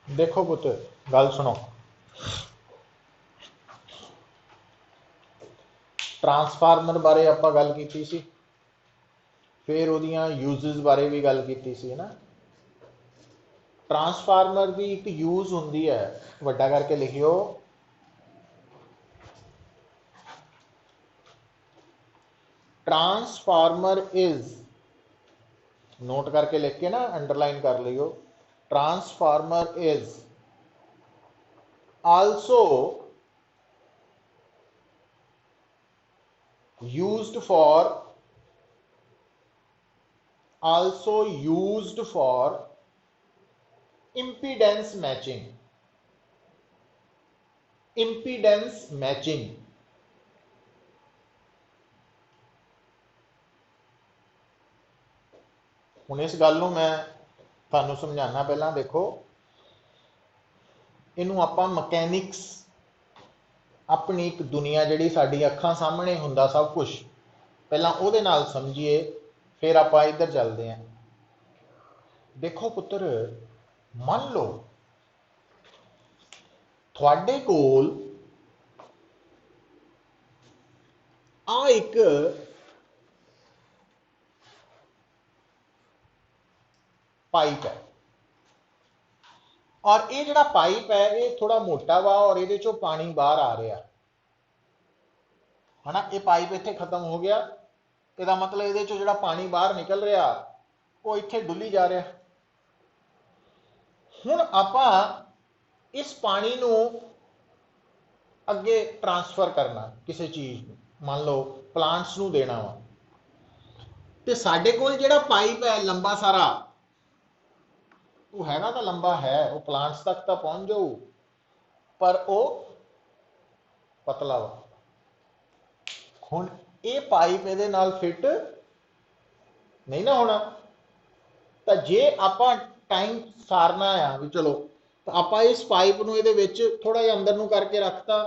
देखो पुत गल सुनो, ट्रांसफार्मर बारे आप गल की सी, फिर उहदियां यूजेस बारे भी गल की सी ना। ट्रांसफार्मर की एक यूज होंदी है, वड्डा करके लिखियो, ट्रांसफार्मर इज, नोट करके लिख के ना अंडरलाइन कर लियो, transformer is also used for impedance matching, हुण इस गल नूं मैं तुहानूं समझाना, पहलां देखो इनू आपां मकैनिक्स, अपनी एक दुनिया जिहड़ी साडी अखां सामने हुंदा सब कुछ, पहलां उहदे नाल समझिए, फिर आपां इधर चलदे हां। देखो पुत्र, मान लो तुहाडे कोल आ एक पाइप है, और ये जिहड़ा पाइप है ये थोड़ा मोटा वा, और ये चों पानी बाहर आ रहा है ना। ये पाइप इत्थे खत्म हो गया, इसदा मतलब ये चों जिहड़ा पानी बाहर निकल रहा वो इत्थे डुली जा रहा। हुण आपां इस पानी नूं अगे ट्रांसफर करना किसी चीज़ नूं, मान लो प्लांट्स नूं देना वा, ते साडे कोल जिहड़ा पाइप है लंबा सारा, वो हैगा तो लंबा है, वो प्लांट्स तक तो पहुंच जाऊ, पर वो पतला वा। हुण ये पाइप इहदे नाल फिट नहीं ना होना, तो जे आपां टाइम सारना आ भी चलो, तो आपां इस पाइप नूं इहदे विच थोड़ा जिहा अंदर नूं करके रखता,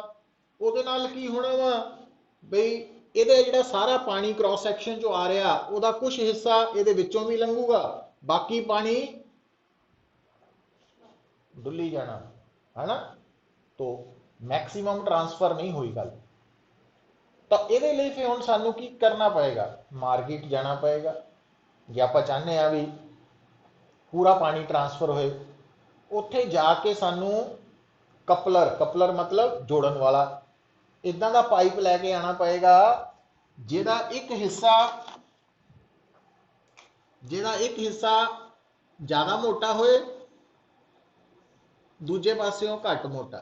ਉਹਦੇ ਨਾਲ ਕੀ होना वा बई ਇਹਦਾ ਜਿਹੜਾ सारा पानी क्रॉस सैक्शन चो आ रहा ਉਹਦਾ कुछ हिस्सा ਇਹਦੇ ਵਿੱਚੋਂ भी लंघूगा, बाकी पानी डुली जाना है ना, तो मैक्सिमम ट्रांसफर नहीं हुई गल। तो ਇਹਦੇ ਲਈ फिर हुण सानू की करना पएगा, मार्केट जाना पएगा, जे आपां चाहते हैं भी पूरा पानी ट्रांसफर होए, उत्थे जाके सानू कपलर मतलब जोड़न वाला इदां दा पाइप लैके आना पएगा, जिहदा एक हिस्सा ज़्यादा मोटा होए, दूजे पास्यों घट मोटा,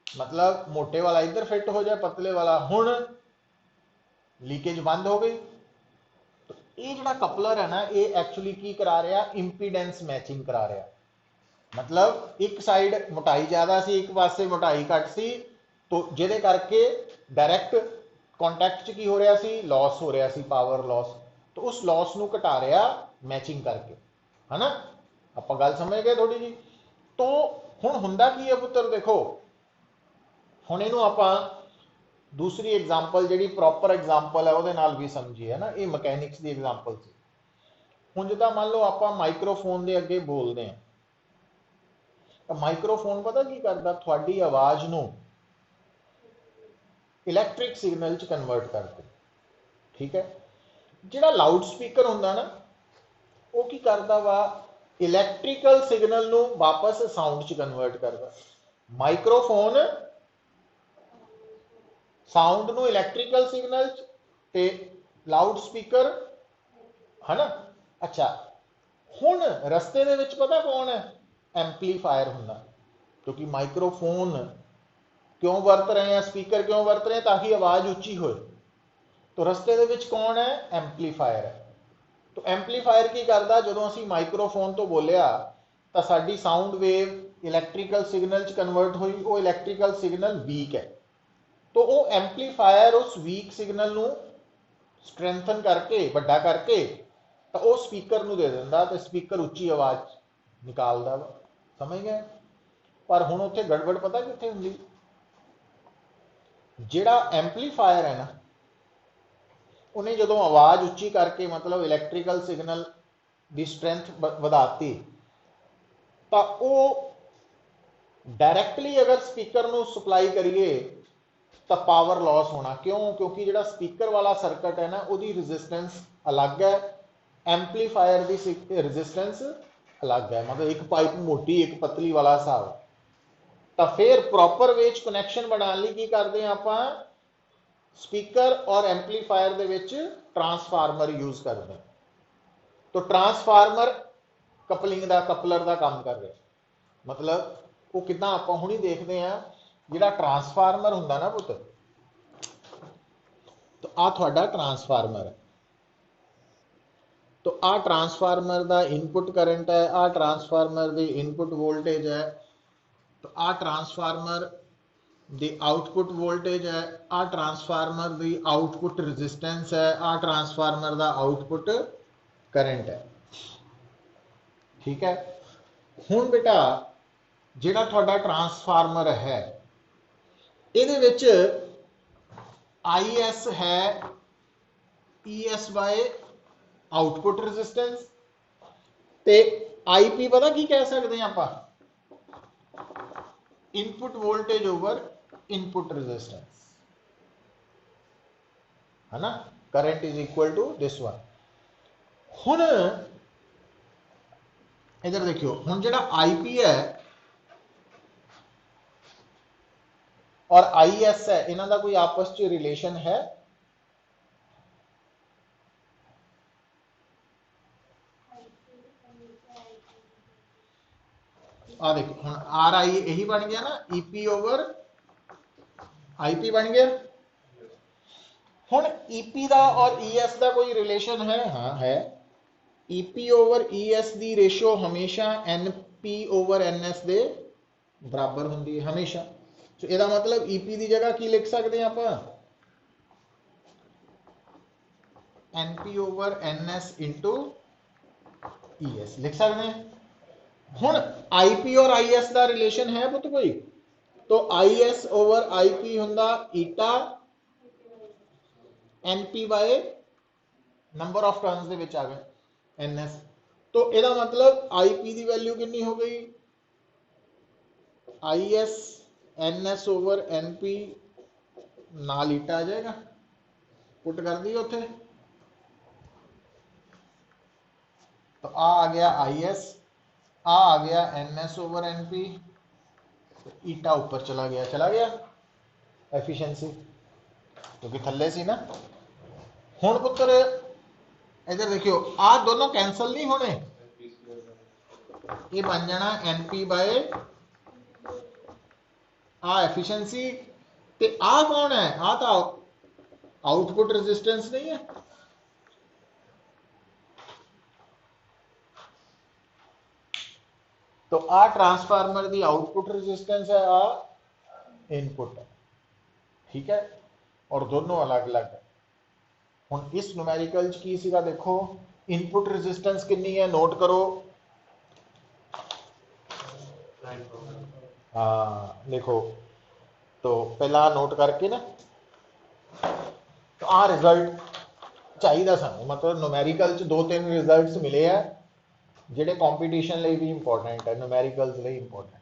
मतलब मोटे वाला इधर फिट हो जाए, पतले वाला, हुण लीकेज बंद हो गई। तो ये जिहड़ा कपलर है ना, ये एक्चुअली की करा रहा, इंपीडेंस मैचिंग करा रहा, मतलब एक साइड मोटाई ज़्यादा सी, एक पासे मोटाई घट सी, तो जिहदे करके डायरैक्ट कॉन्टैक्ट च की हो रहा सी, लॉस हो रहा सी, पावर लॉस, तो उस लॉस नूं घटा रहा मैचिंग करके, है ना। आपां गल समझ गए थोड़ी जी। तो हुण हुंदा की है पुत्र, देखो हुण इहनूं आपां दूसरी एग्जाम्पल जिहड़ी प्रॉपर एग्जाम्पल है उहदे नाल भी समझिए, है ना, ये मकैनिक्स की एग्जाम्पल सी। हुण जिद्दां मान लो आपां माइक्रोफोन के अगे बोलते हैं, माइक्रोफोन पता की करता, थोड़ी आवाज़ नूं इलैक्ट्रिक सिग्नल च कन्वर्ट करते, ठीक है। जिहड़ा लाउड स्पीकर हुंदा ना, वो की करता वा, इलैक्ट्रिकल सिग्नल नूं वापस साउंड च कन्वर्ट करता। माइक्रोफोन साउंड नूं इलैक्ट्रिकल सिग्नल च, ते लाउड स्पीकर, है ना। अच्छा, हुण रस्ते दे विच पता कौन है, एंपलीफायर हुंदा, क्योंकि माइक्रोफोन क्यों वरत रहे हैं, स्पीकर क्यों वरत रहे हैं, ताकि आवाज़ उच्ची हो, तो रस्ते दे विच कौन है, एंपलीफायर है। तो एंपलीफायर की करदा, जदों असीं माइक्रोफोन तो बोलिया तो साडी साउंड वेव इलैक्ट्रिकल सिग्नल च कन्वर्ट हुई, वो इलैक्ट्रिकल सिग्नल वीक है, तो वो एंपलीफायर उस वीक सिग्नल नूं स्ट्रेंथन करके वड्डा करके तो वो स्पीकर नूं दे दिंदा, तो स्पीकर उच्ची आवाज़ निकालदा वा, समझ गए। पर हुण उत्थे गड़बड़ पता कित्थे हुंदी, जिहड़ा एंपलीफायर है ना, उन्हें जदों आवाज़ उच्ची करके मतलब इलैक्ट्रिकल सिग्नल की स्ट्रेंथ वधाती, तो वो डायरैक्टली अगर स्पीकर नूं सप्लाई करिए तो पावर लॉस होना, क्यों, क्योंकि जिहड़ा स्पीकर वाला सर्किट है ना, उसकी रजिस्टेंस अलग है, एंपलीफायर की रजिस्टेंस अलग है, मतलब एक पाइप मोटी एक पतली वाला हिसाब। तो फिर प्रॉपर वे कनैक्शन बनाने लिए की करते हैं आप, स्पीकर और एंपलीफायर दे विच ट्रांसफार्मर यूज करते हैं। तो ट्रांसफार्मर कपलिंग का कपलर का काम कर रहे, मतलब वो कितना आप हुणी देखते हैं, जिहड़ा ट्रांसफार्मर हुंदा ना पुत, तो आ तुहाडा ट्रांसफार्मर है। तो आ ट्रांसफार्मर का इनपुट करंट है, आ ट्रांसफार्मर की इनपुट वोल्टेज है, तो आ ट्रांसफार्मर दी आउटपुट वोल्टेज है, आ ट्रांसफार्मर दी आउटपुट रजिस्टेंस है, आ ट्रांसफार्मर का आउटपुट करंट है। ठीक है, हुण बेटा जिहड़ा तुहाडा ट्रांसफार्मर है, इहदे विच आई एस है E S by output resistance, ते आई पी पता की कह सकते हैं आप, input voltage over input resistance, है ना। Current is equal to this one. हुण इधर देखियो, हुण जिहड़ा आई पी है और आई एस है, इन्हां दा कोई आपस च रिलेशन है? आ देखो हुण आर आई यही बन गया ना, ईपी ओवर आई पी बन गया। हुण ईपी का और ईएस का कोई रिलेशन है? हाँ है। ईपी ओवर ईएस की रेशो हमेशा N P over N S के बराबर होंगी है हमेशा। तो यदा मतलब ईपी की जगह की लिख सकते हैं आप, N P over N S into E S लिख सकते हैं। हुण आई पी और आई एस का रिलेशन है पुत कोई? तो I S over I P होंदा eta N P by number of turns दे विच आ गए एन एस। तो यदा मतलब आई पी की वैल्यू कितनी हो गई, I S N S over N P नाल ईटा आ जाएगा, पुट कर दी उथे। तो आ गया आई एस, आ गया N S over N P, eta ऊपर चला गया एफिशिएंसी, क्योंकि थल्ले सी ना। हुण पुत्र इधर देखियो, आ दोनों कैंसल नहीं होने, ये बन जाना एन पी बाय आ एफिशिएंसी, ते आ कौन है? आ तो आउटपुट रेजिस्टेंस नहीं है। तो आ ट्रांसफार्मर की आउटपुट रेजिस्टेंस है, आ इनपुट है। ठीक है, और दोनों अलग अलग है। हुण इस न्यूमेरिकल च की सीगा देखो, इनपुट रेजिस्टेंस कितनी है नोट करो। हाँ देखो, तो पहला नोट करके ना, तो आ रिजल्ट चाहिए सानू, मतलब न्यूमेरिकल च 2-3 रिजल्ट्स मिले हैं जिहड़े कंपीटीशन लिए भी इंपॉर्टेंट है, न्यूमेरिकल्स लिए इंपॉर्टेंट।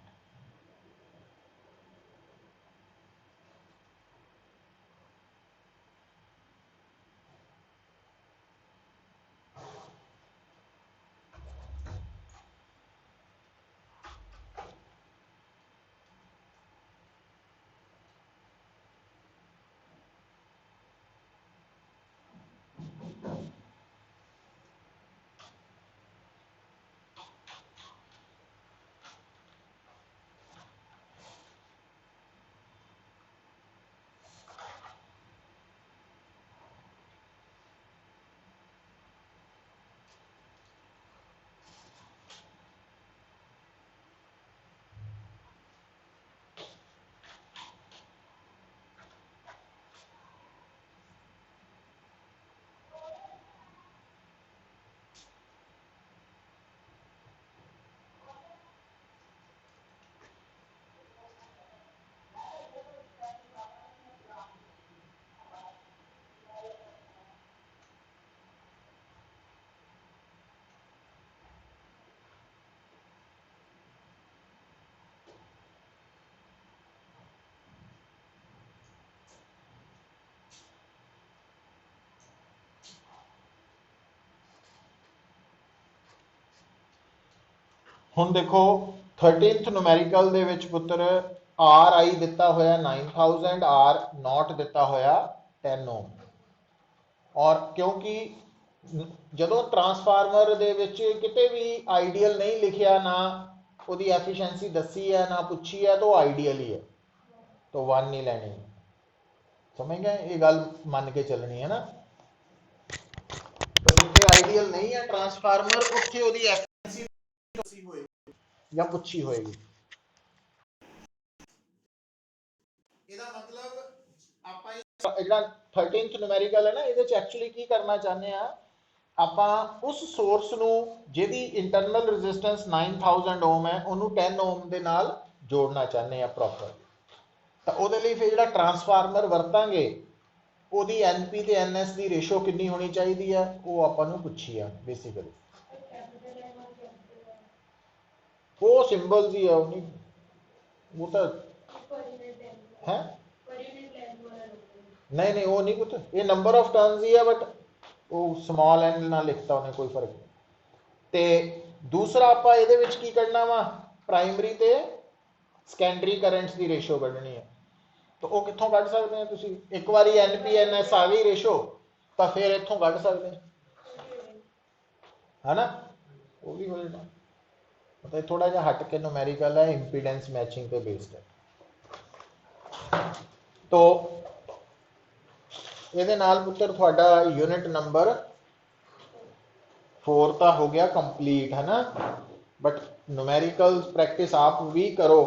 ਹੁਣ ਦੇਖੋ 13th ਨੂਮੈਰੀਕਲ ਦੇ ਵਿੱਚ ਪੁੱਤਰ ਆਰ ਆਈ ਦਿੱਤਾ ਹੋਇਆ 9000, ਆਰ ਨੋਟ ਦਿੱਤਾ ਹੋਇਆ 10 ਓਮ। ਔਰ ਕਿਉਂਕਿ ਜਦੋਂ ਟਰਾਂਸਫਾਰਮਰ ਦੇ ਵਿੱਚ ਕਿਤੇ ਵੀ ਆਈਡੀਅਲ ਨਹੀਂ ਲਿਖਿਆ, ਨਾ ਉਹਦੀ ਐਫੀਸ਼ੀਐਂਸੀ ਦੱਸੀ ਹੈ, ਨਾ ਪੁੱਛੀ ਹੈ, ਤਾਂ ਉਹ ਆਈਡੀਅਲ ਹੀ ਹੈ, ਤਾਂ 1 ਨਹੀਂ ਲੈਣੀ। ਸਮਝ ਗਏ? ਇਹ ਗੱਲ ਮੰਨ ਕੇ ਚੱਲਣੀ ਹੈ ਨਾ। ਜਿੱਥੇ ਆਈਡੀਅਲ ਨਹੀਂ ਹੈ ਟਰਾਂਸਫਾਰਮਰ, ਉੱਥੇ ਉਹਦੀ ਐਫੀਸ਼ੀਐਂਸੀ ਹੋਏਗੀ ਜਾਂ ਪੁੱਛੀ ਹੋਏਗੀ। ਇਹਦਾ ਮਤਲਬ ਆਪਾਂ ਜਿਹੜਾ 13th ਨੂਮੈਰੀਕਲ ਹੈ ਨਾ, ਇਹਦੇ ਚ ਐਕਚੁਅਲੀ ਕੀ ਕਰਨਾ ਚਾਹੁੰਦੇ ਆ ਆਪਾਂ, ਉਸ ਸੋਰਸ ਨੂੰ ਜਿਹਦੀ ਇੰਟਰਨਲ ਰੈਜ਼ਿਸਟੈਂਸ 9000 ਓਮ ਹੈ, ਉਹਨੂੰ 10 ਓਮ ਦੇ ਨਾਲ ਜੋੜਨਾ ਚਾਹੁੰਦੇ ਆ ਪ੍ਰੋਪਰ। ਤਾਂ ਉਹਦੇ ਲਈ ਫਿਰ ਜਿਹੜਾ ਟਰਾਂਸਫਾਰਮਰ ਵਰਤਾਂਗੇ, ਉਹਦੀ ਐਨਪੀ ਤੇ ਐਨਐਸ ਦੀ ਰੇਸ਼ੋ ਕਿੰਨੀ ਹੋਣੀ ਚਾਹੀਦੀ ਹੈ, ਉਹ ਆਪਾਂ ਨੂੰ ਪੁੱਛੀ ਆ ਬੇਸਿਕਲੀ। ਉਹ ਸਿੰਬਲਸ ਹੀ ਆ, ਉਹ ਨਹੀਂ, ਉਹ ਤਾਂ ਹੈ नहीं नहीं, वो नहीं कुछ, ये नंबर ऑफ टर्न्स ही है, बट वो स्मॉल एन ना लिखता उन्हें कोई फर्क नहीं। ते दूसरा ਆਪਾਂ ਇਹਦੇ ਵਿੱਚ ਕੀ ਕਰਨਾ ਵਾ, ਪ੍ਰਾਇਮਰੀ ਤੇ ਸੈਕੰਡਰੀ ਕਰੰਟਸ ਦੀ ਰੇਸ਼ੋ ਕੱਢਣੀ ਹੈ। ਤਾਂ ਉਹ ਕਿੱਥੋਂ ਕੱਢ ਸਕਦੇ ਆ ਤੁਸੀਂ? ਇੱਕ ਵਾਰੀ ਐਨਪੀਐਨਐਸ ਆ ਗਈ ਰੇਸ਼ੋ, ਤਾਂ ਫਿਰ ਇੱਥੋਂ ਕੱਢ ਸਕਦੇ ਹੈ ਨਾ, ਉਹ ਵੀ ਹੋ ਜਾਣਾ। ਮਤਲਬ ਥੋੜਾ ਜਿਹਾ ਹਟ ਕੇ ਨੂਮੈਰੀਕਲ ਹੈ, ਇੰਪੀਡੈਂਸ ਮੈਚਿੰਗ ਤੇ ਬੇਸਡ ਹੈ। तो ਇਹਦੇ ਨਾਲ ਪੁੱਤਰ ਤੁਹਾਡਾ यूनिट नंबर 4 ਤਾਂ ਹੋ ਗਿਆ ਕੰਪਲੀਟ, है ना। बट न्यूमेरिकल प्रैक्टिस आप भी करो।